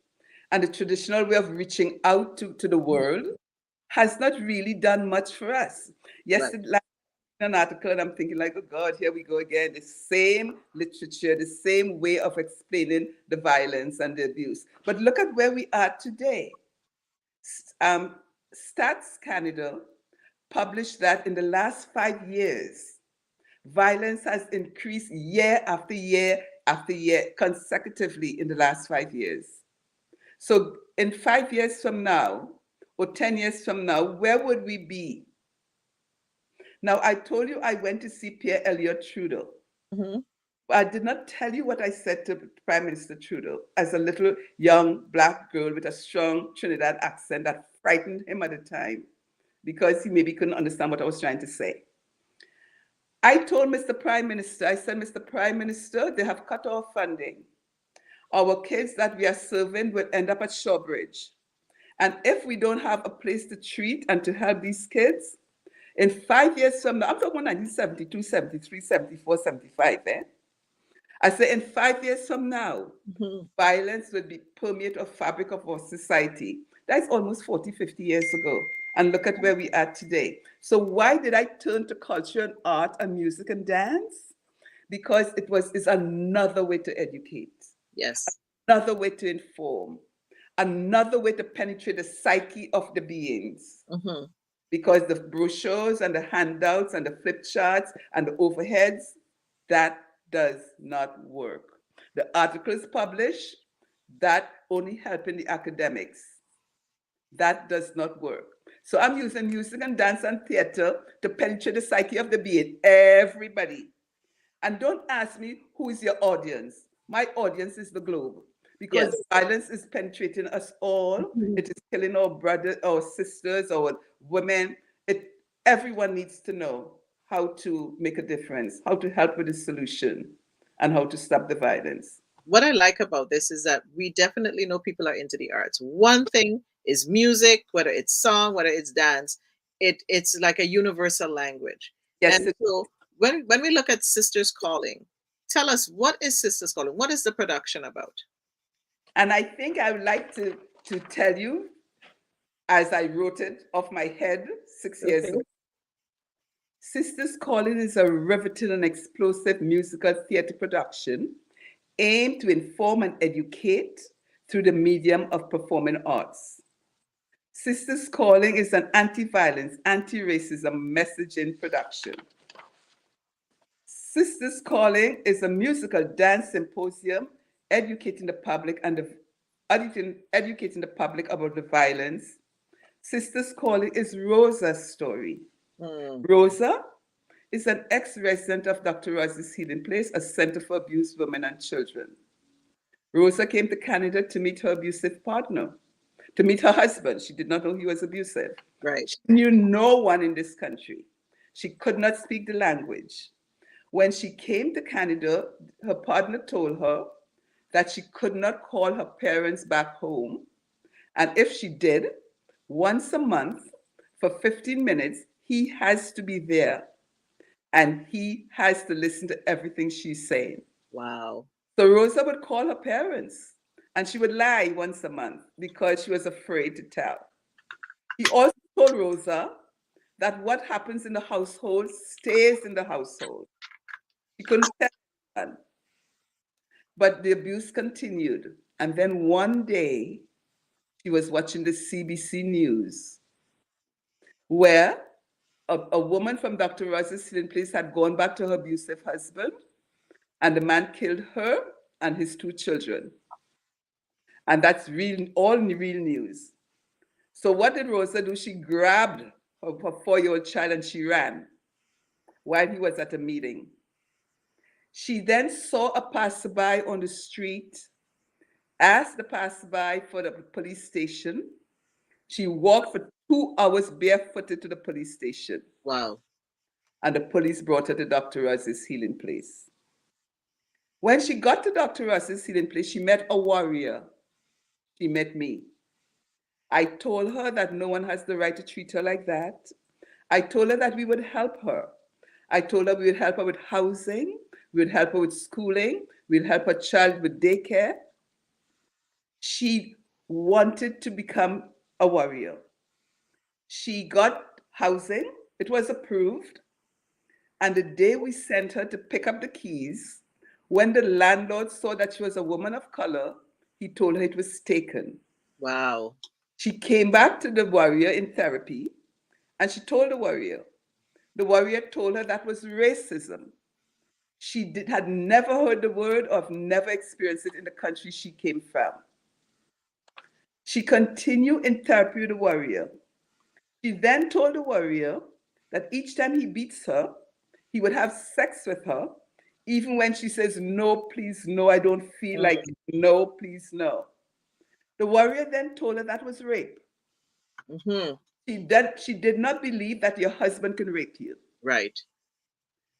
and the traditional way of reaching out to the world has not really done much for us. Right. Yesterday, like an article, and I'm thinking like, oh God, here we go again. The same literature, the same way of explaining the violence and the abuse. But look at where we are today. Um, Stats Canada published that in the last 5 years, violence has increased year after year after year consecutively in the last 5 years. So in 5 years from now, or 10 years from now, where would we be? Now, I told you I went to see Pierre Elliott Trudeau. Mm-hmm. I did not tell you what I said to Prime Minister Trudeau as a little young black girl with a strong Trinidad accent that frightened him at the time because he maybe couldn't understand what I was trying to say. I told Mr. Prime Minister, I said, "Mr. Prime Minister, they have cut off funding. Our kids that we are serving will end up at Shawbridge. And if we don't have a place to treat and to help these kids, in 5 years from now," I'm talking about 1972, 73, 74, 75, eh? I say in 5 years from now, Mm-hmm. violence will be permeate of fabric of our society. That's almost 40, 50 years ago. And look at where we are today. So why did I turn to culture and art and music and dance? Because it's another way to educate, Yes. another way to inform, another way to penetrate the psyche of the beings. Mm-hmm. Because the brochures and the handouts and the flip charts and the overheads, that does not work. The articles published, that only helping the academics. That does not work. So I'm using music and dance and theater to penetrate the psyche of the being, everybody. And don't ask me who is your audience. My audience is the globe because Yes. violence is penetrating us all. Mhm. It is killing our brothers, our sisters, our women. Everyone needs to know how to make a difference, how to help with the solution, and how to stop the violence. What I like about this is that we definitely know people are into the arts. One thing is music, whether it's song, whether it's dance. it's like a universal language. Yes, And so when we look at Sisters Calling, tell us, what is Sisters Calling? What is the production about? and I think I would like to tell you, as I wrote it off my head 6 years Okay. ago. Sistas Calling is a riveting and explosive musical theatre production aimed to inform and educate through the medium of performing arts. Sistas Calling is an anti-violence, anti-racism messaging production. Sistas Calling is a musical dance symposium educating the public educating the public about the violence. Sistas Calling is Rosa's story. Mm, Rosa is an ex-resident of Dr.Roz's Healing Place, a center for abused women and children. Rosa came to Canada to meet her abusive partner, to meet her husband. She did not know he was abusive. right. She knew no one in this country. She could not speak the language. When she came to Canada, her partner told her that she could not call her parents back home. And if she did, once a month for 15 minutes, he has to be there and he has to listen to everything she's saying. Wow. So Rosa would call her parents and she would lie once a month because she was afraid to tell. He also told Rosa that what happens in the household stays in the household. She couldn't tell anyone. But the abuse continued. And then one day, she was watching the CBC News, where a woman from Dr. Roz's Healing Place had gone back to her abusive husband, and the man killed her and his 2 children. And that's real, all real news. So what did Rosa do? She grabbed her 4-year-old child and she ran while he was at a meeting. She then saw a passerby on the street, asked the passerby for the police station. She walked for 2 hours barefooted to the police station. Wow. And the police brought her to Dr. Roz's Healing Place. When she got to Dr. Roz's Healing Place, she met a warrior. She met me. I told her that no one has the right to treat her like that. I told her that we would help her. I told her we would help her with housing, we would help her with schooling, we'd help her child with daycare. She wanted to become a warrior. She got housing, it was approved. And the day we sent her to pick up the keys, when the landlord saw that she was a woman of color, he told her it was taken. Wow. She came back to the warrior in therapy and she told the warrior. The warrior told her that was racism. She had never heard the word or never experienced it in the country she came from. She continued in therapy with the warrior. She then told the warrior that each time he beats her, he would have sex with her, even when she says, no, please, no, I don't feel like it. No, please, no. The warrior then told her that was rape. Mm-hmm. She did not believe that your husband can rape you. Right.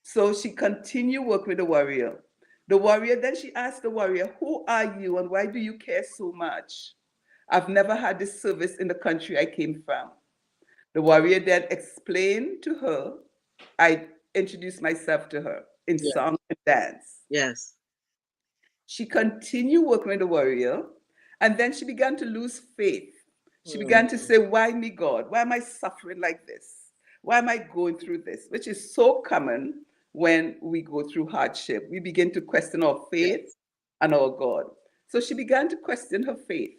So she continued work with the warrior. The warrior, then she asked the warrior, who are you and why do you care so much? I've never had this service in the country I came from. The warrior then explained to her. I introduced myself to her in song and dance. Yes. She continued working with the warrior, and then she began to lose faith. She began to say, why me, God? Why am I suffering like this? Why am I going through this? Which is so common when we go through hardship. We begin to question our faith and our God. So she began to question her faith.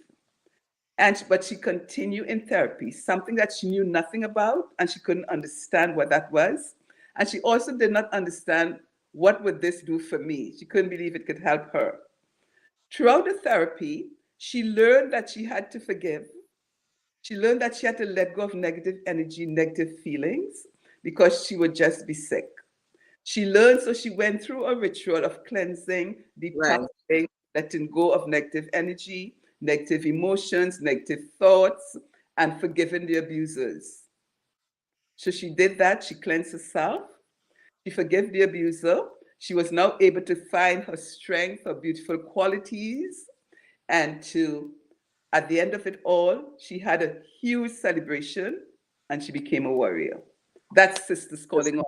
But she continued in therapy, something that she knew nothing about, and she couldn't understand what that was. And she also did not understand, what would this do for me? She couldn't believe it could help her. Throughout the therapy, she learned that she had to forgive. She learned that she had to let go of negative energy, negative feelings, because she would just be sick. She learned, so she went through a ritual of cleansing, detoxing, letting go of negative energy, negative emotions, negative thoughts, and forgiving the abusers. So she did that. She cleansed herself. She forgave the abuser. She was now able to find her strength, her beautiful qualities, and at the end of it all, she had a huge celebration and she became a warrior. That's Sisters Sistas Calling.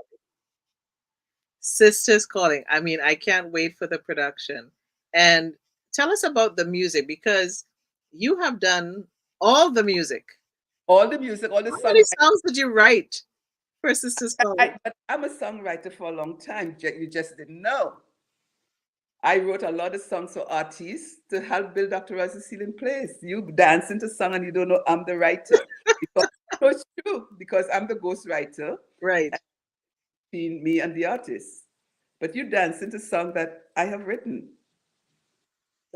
Sistas Calling. I mean, I can't wait for the production. And tell us about the music because you have done all the music. All the music, all the How many songwriting. songs did you write for Sistas Calling? But I'm a songwriter for a long time. You just didn't know. I wrote a lot of songs for artists to help build Dr.Roz's healing place. You dance into song and you don't know I'm the writer. Because no, it's true, because I'm the ghostwriter Right. between me and the artist. But you dance into song that I have written.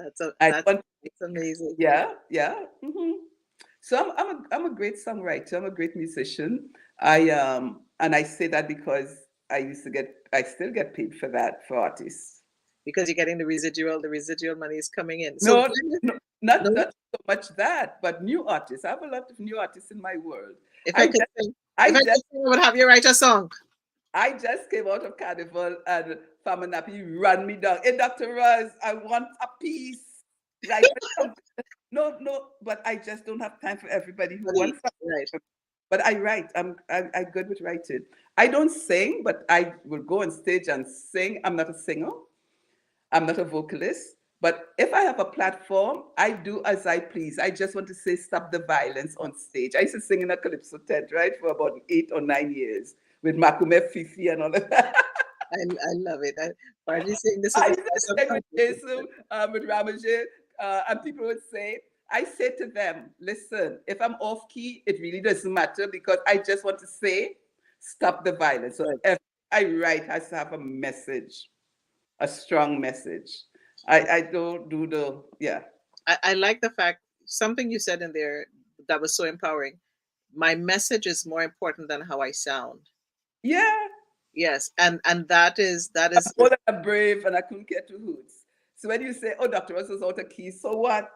I That's want, amazing. yeah, yeah. So I'm a great songwriter. I'm a great musician. And I say that because I still get paid for that for artists. Because you're getting the residual money is coming in. So No, no, not no, not so much that, but new artists. I have a lot of new artists in my world. if I I could just sing, I if I just could sing, I would have you write a song. I just came out of carnival and Famanapi ran me down. Hey, Dr. Roz, I want a piece. Right? No, no, but I just don't have time for everybody who wants Right. something. But I write. I'm good with writing. I don't sing, but I will go on stage and sing. I'm not a singer. I'm not a vocalist. But if I have a platform, I do as I please. I just want to say stop the violence on stage. I used to sing in a calypso tent, right, for about 8 or 9 years with Makume Fifi and all of that. I love it. Party saying this is I a used to voice of sing with comfort. Jason, with Ramajit, and people would say, I say to them, listen, if I'm off key, it really doesn't matter because I just want to say, stop the violence. So Right. if I write has to have a message, a strong message. I don't do the, yeah. I like the fact something you said in there that was so empowering. My message is more important than how I sound. Yeah, Yes, and that I'm is more than a brave and I couldn't get to hoots. So when you say, oh, Dr. Ross is out of key, so what?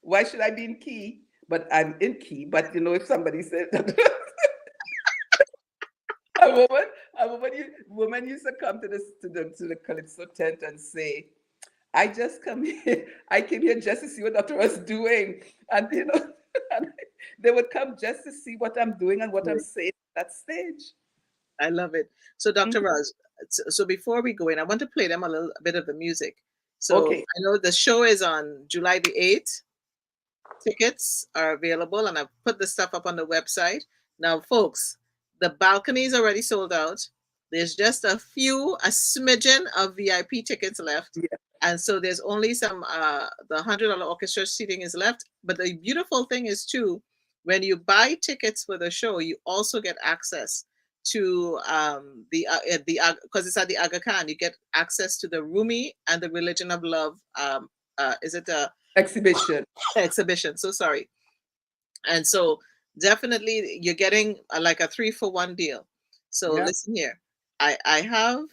Why should I be in key? But I'm in key. But if somebody said that a woman, woman used to come to the calypso tent and say, I just come here, I came here just to see what Dr. Ross is doing. And and they would come just to see what I'm doing and what I'm right. saying at that stage. I love it. So Dr. Mhm. Roz, so before we go in, I want to play them a bit of the music. So Okay. I know the show is on July the 8th. Tickets are available, and I've put the stuff up on the website. Now, folks, the balcony is already sold out. There's just a smidgen of VIP tickets left. Yeah. And so there's only the $100 orchestra seating is left. But the beautiful thing is, too, when you buy tickets for the show, you also get access to the because it's at the Aga Khan, you get access to the Rumi and the Religion of Love. Is it a Exhibition. exhibition? So sorry. And so definitely you're getting like a 3-for-1 deal. So Yeah. listen here. I have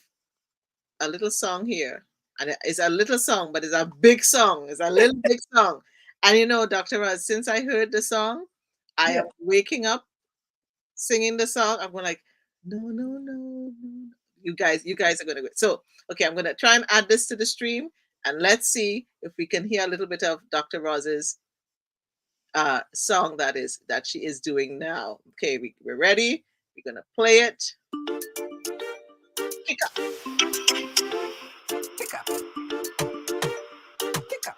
a little song here, and it's a little song, but it's a big song. It's a little big song. And Dr. Roz, since I heard the song, I Yeah. am waking up singing the song. I'm going like, no, no, no, no. You guys are gonna go. So okay, I'm gonna try and add this to the stream, and let's see if we can hear a little bit of Dr. Roz's song that she is doing now. Okay, we're ready. We're gonna play it. Kick up. Pick up. Pick up.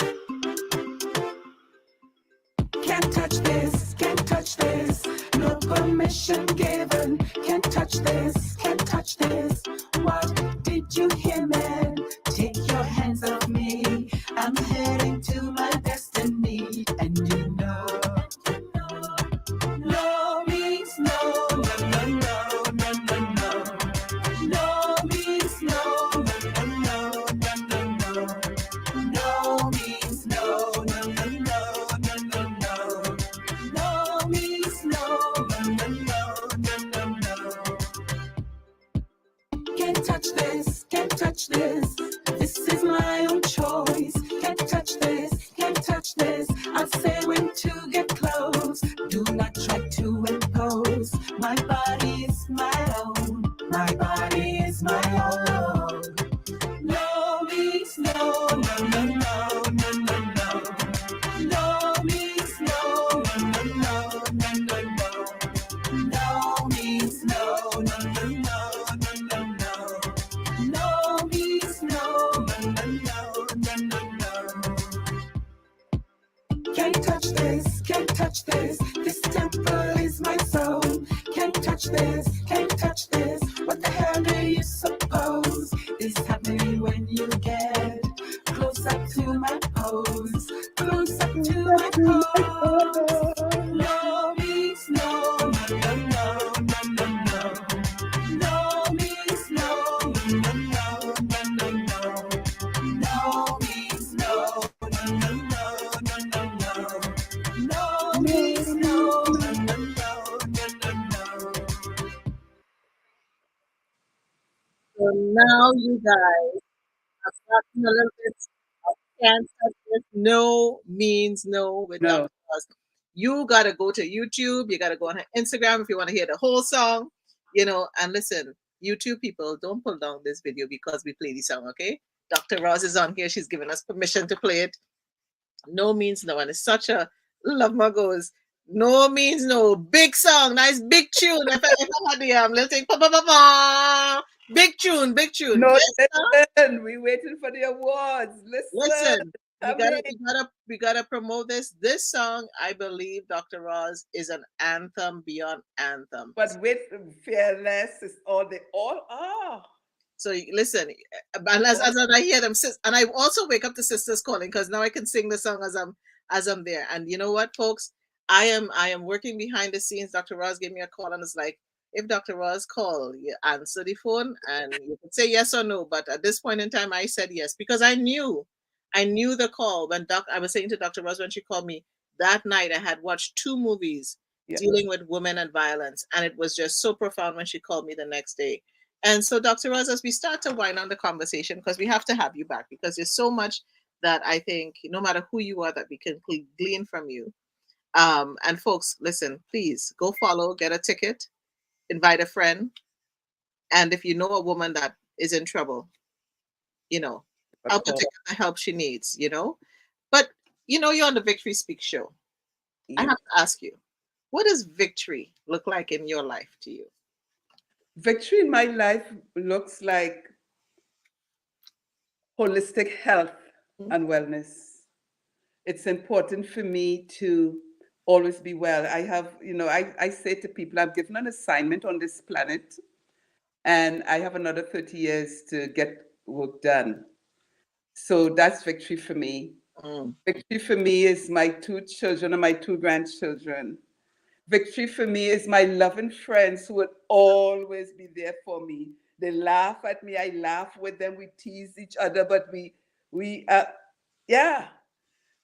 Can't touch this, can't touch this. No permission given. Can't touch this, can't touch this. What did you hear, man? Take your hands off me. I'm heading to my destiny. And no means no, no, no, no, no, no, no. No means no, no, no, no, no, no, no. No means no, no, no, no, no, no, no. No means no, no, no, no, no, no, no. Can't touch this, can't touch this. This is my own choice. Can't touch this, can't touch this. I say when to get close. Do not try to impose. My body is my own. My body is my own. No means no, no, no, no, no, no, no. No means no, no, no, no, no, no, no. temple is my soul. Can't touch this, can't touch this. What the hell do you suppose is happening when you get close up to my pose? Close up to my pose. No means no, no, no, no, no, no, no. No means no, no, no, no, no, no. No means no, no, no, no, no, no, no. No means no, no, no, no, no, no. So now you guys have gotten a little bit of can't touch this. No means no with No. Dr. Roz. You gotta go to YouTube. You gotta go on her Instagram if you want to hear the whole song. And listen, YouTube people, don't pull down this video because we play the song, okay? Dr. Roz is on here. She's given us permission to play it. No means no, and it's such a love my goes. No means no. Big song, nice big tune. If I had the little thing, pa, pa, pa, pa. Big tune, big tune. No, Yes, listen, we're waiting for the awards. listen. Hurry. We gotta promote this. This song, I believe, Dr. Roz, is an anthem beyond anthems. But with fearless is all they all are. So listen, and as I hear them, and I also wake up to Sistas Calling because now I can sing the song as I'm there. And you know what, folks, I am working behind the scenes. Dr. Roz gave me a call and it's like, if Dr. Roz call, you answer the phone and you could say yes or no. But at this point in time, I said yes because I knew the call when I was saying to Dr. Roz when she called me that night. I had watched 2 movies dealing with women and violence, and it was just so profound when she called me the next day. And so, Dr. Roz, as we start to wind on the conversation, because we have to have you back, because there's so much that I think, no matter who you are, that we can glean from you. And folks, listen, please go follow, get a ticket, invite a friend. And if you know a woman that is in trouble, help her to get the help she needs, But, you're on the Victory Speak show. I have to ask you, what does victory look like in your life to you? Victory in my life looks like holistic health and wellness. It's important for me to always be well. I have, I say to people, I'm given an assignment on this planet and I have another 30 years to get work done. So that's victory for me. Victory for me is my 2 children and my 2 grandchildren. Victory for me is my loving friends who will always be there for me. They laugh at me, I laugh with them, we tease each other, but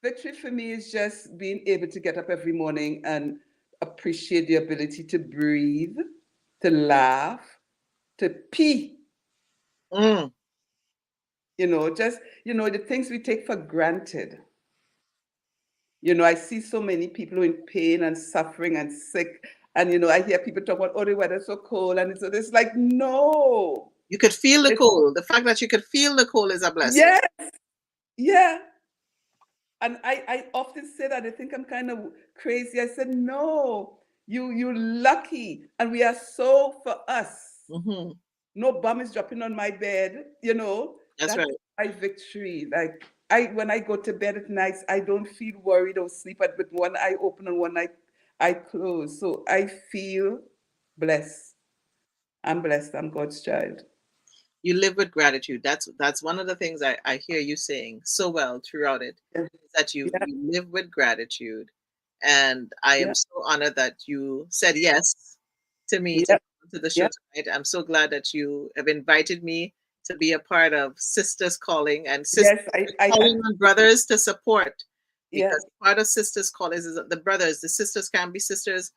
Victory for me is just being able to get up every morning and appreciate the ability to breathe, to laugh, to pee. The things we take for granted. I see so many people in pain and suffering and sick. And, I hear people talk about, the weather's so cold. And it's like, no. You could feel the cold. The fact that you could feel the cold is a blessing. Yes. Yeah. And I often say that. I think I'm kind of crazy. I said, no, you're lucky. And we are so for us. Mm-hmm. No bum is dropping on my bed, That's right. My victory. Like when I go to bed at night, I don't feel worried or sleep with one eye open and one eye closed. So I feel blessed. I'm blessed. I'm God's child. You live with gratitude. That's one of the things I hear you saying so well throughout it, that you live with gratitude. And I am so honored that you said yes to me to come to the show tonight. I'm so glad that you have invited me to be a part of Sistas Calling and calling on brothers to support. Because part of Sistas Calling is the brothers. The sisters can be sisters.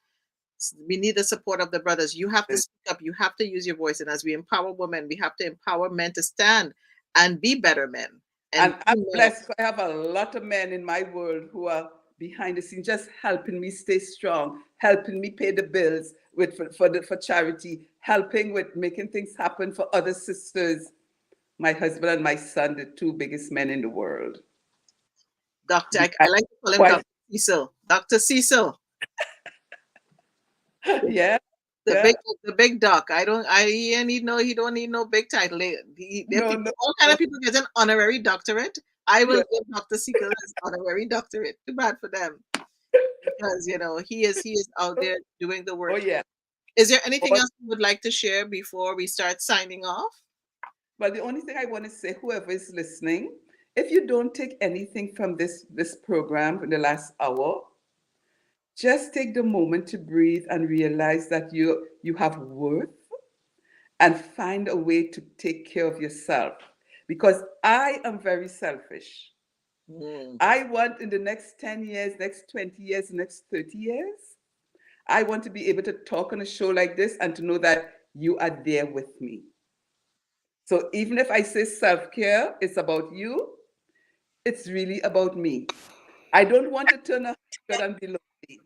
We need the support of the brothers. You have to speak up. You have to use your voice. And as we empower women, we have to empower men to stand and be better men. And I'm blessed. I have a lot of men in my world who are behind the scenes, just helping me stay strong, helping me pay the bills for charity, helping with making things happen for other sisters. My husband and my son, the 2 biggest men in the world. Doctor, I like to call him Dr. Cecil. Dr. Cecil. Yeah. The big doc. He don't need no big title. All kind of people get an honorary doctorate. I will give Dr. Cecil his honorary doctorate. Too bad for them. because he is out there doing the Oh work. yeah. Is there anything Oh, else you would like to share before we start signing off? but the only thing I want to say, whoever is listening, if you don't take anything from this program in the last hour, just take the moment to breathe and realize that you have worth and find a way to take care of yourself. Because I am very selfish. Mm, I want in the next 10 years, next 20 years, next 30 years, I want to be able to talk on a show like this and to know that you are there with me. So even if I say self care, it's about you, it's really about me. I don't want to turn 100 and be lonely.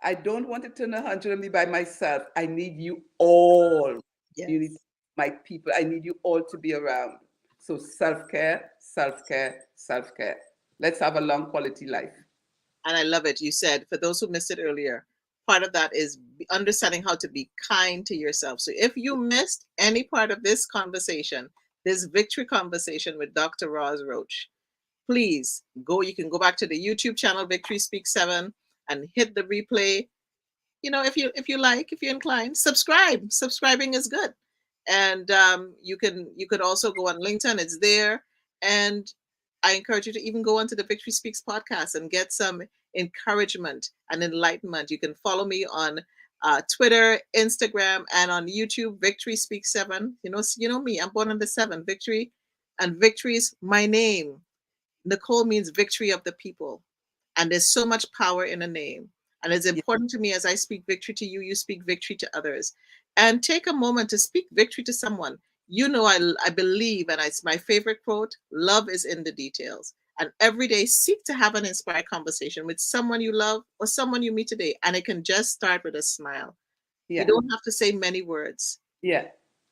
I don't want to turn 100 and be by myself. I need you all. You need yes. my people. I need you all to be around. So self care, self care, self care. Let's have a long quality life. And I love it. You said, for those who missed it earlier, part of that is understanding how to be kind to yourself. So if you missed any part of this conversation, this victory conversation with Dr. Roz Roach, please go. You can go back to the YouTube channel, Victory Speak 7, and hit the replay. If you like, if you're inclined, subscribing is good. And you could also go on LinkedIn, it's there. And I encourage you to even go onto the Victory Speaks podcast and get some encouragement and enlightenment. You can follow me on Twitter, Instagram, and on YouTube, Victory Speaks 7. You know me, I'm born on the 7, Victory. And victory is my name. Nicole means victory of the people. And there's so much power in a name. And it's Yeah, important to me, as I speak victory to you, you speak victory to others. And take a moment to speak victory to someone. I believe, and it's my favorite quote, love is in the details. And every day, seek to have an inspired conversation with someone you love or someone you meet today. And it can just start with a smile. You yeah, don't have to say many words. yeah,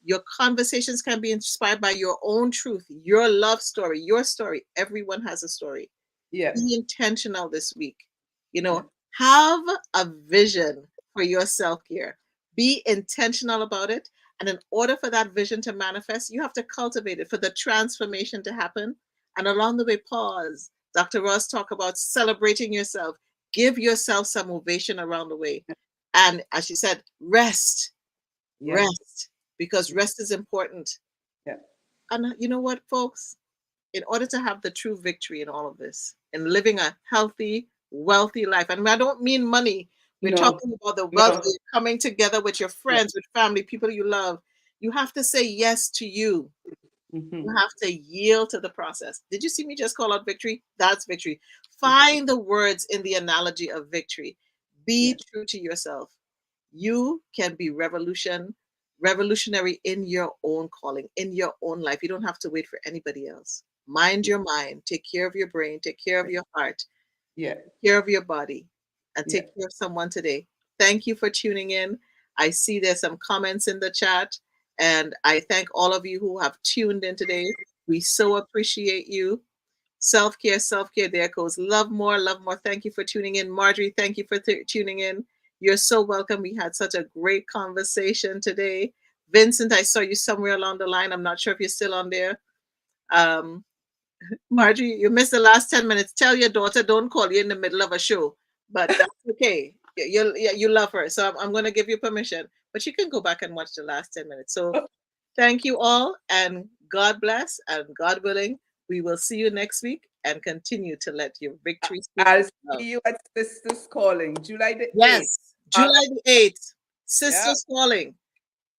Your conversations can be inspired by your own truth, your love story, your story. Everyone has a story. yeah, Be intentional this week. yeah, Have a vision for your self care. Be intentional about it. And in order for that vision to manifest, you have to cultivate it for the transformation to happen. And along the way, pause. Dr. Ross talk about celebrating yourself. Give yourself some ovation around the way. And as she said, rest, yeah, rest, because rest is important. yeah. And you know what, folks? In order to have the true victory in all of this and living a healthy, wealthy life. And I don't mean money. We're No, talking about the wealth no. coming together with your Yeah. friends, with family, people you love. You have to say yes to you. You Hmm. have to yield to the process. Did you see me just call out victory? That's victory. Find the words in the analogy of victory. Yeah, Be true to yourself. You can be revolutionary in your own calling, in your own life. You don't have to wait for anybody else. Mind your mind, take care of your brain, take care of your heart, yeah, take care of your body, and yeah. take care of someone today. Thank you for tuning in. I see there's some comments in the chat, and I thank all of you who have tuned in today. We so appreciate you. Self care, self care. There goes love more, love more. Thank you for tuning in. Marjorie, thank you for tuning in. You're so welcome. We had such a great conversation today. Vincent, I saw you somewhere along the line. I'm not sure if you're still on there. Um, Marjorie, you missed the last 10 minutes. Tell your daughter don't call you in the middle of a show, but that's okay. You love her. So I'm going to give you permission, but you can go back and watch the last 10 minutes. So Oh, thank you all, and God bless, and God willing, we will see you next week and continue to let your victory speak for I'll yourself. see you at Sisters Calling, July the 8th. Yes, Uh, July the 8th, yeah, Sistas Calling.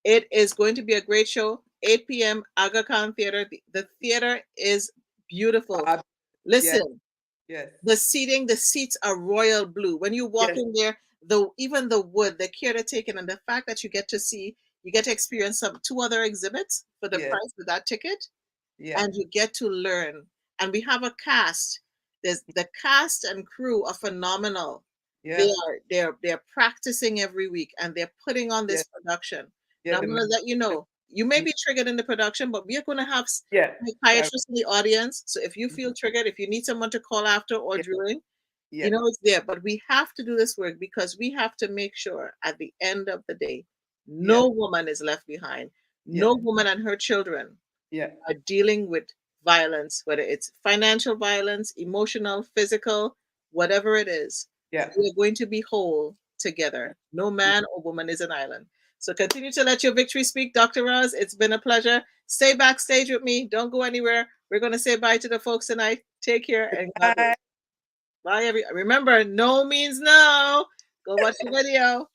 It is going to be a great show. 8 p.m. Aga Khan Theater. The theater is beautiful. fab. Yes, Listen, yes, the seats are royal blue. When you walk yes, in there, even the wood, the care they're taken, and the fact that you get to experience some two other exhibits for the yes, price of that ticket, yeah, and you get to learn. And we have a cast. There's the cast and crew are phenomenal. yeah, They're practicing every week, and they're putting on yeah, this production. yeah, And I'm going to let you know, you may be triggered in the production, but we are going to have yeah, fab. psychiatrists in the audience. So if you feel triggered, if you need someone to call after or Yeah, during, yeah, it's there. But we have to do this work because we have to make sure at the end of the day, yeah, no woman is left behind. yeah, No woman and her children yeah, are dealing with violence, whether it's financial violence, emotional, physical, whatever it is. Yeah. We are going to be whole together. No man or woman is an island. So continue to let your victory speak, Dr. Roz. It's been a pleasure. Stay backstage with me. Don't go anywhere. We're going to say bye to the folks tonight. Take care and God bless. Bye. Bye, Remember, no means no. Go watch the video.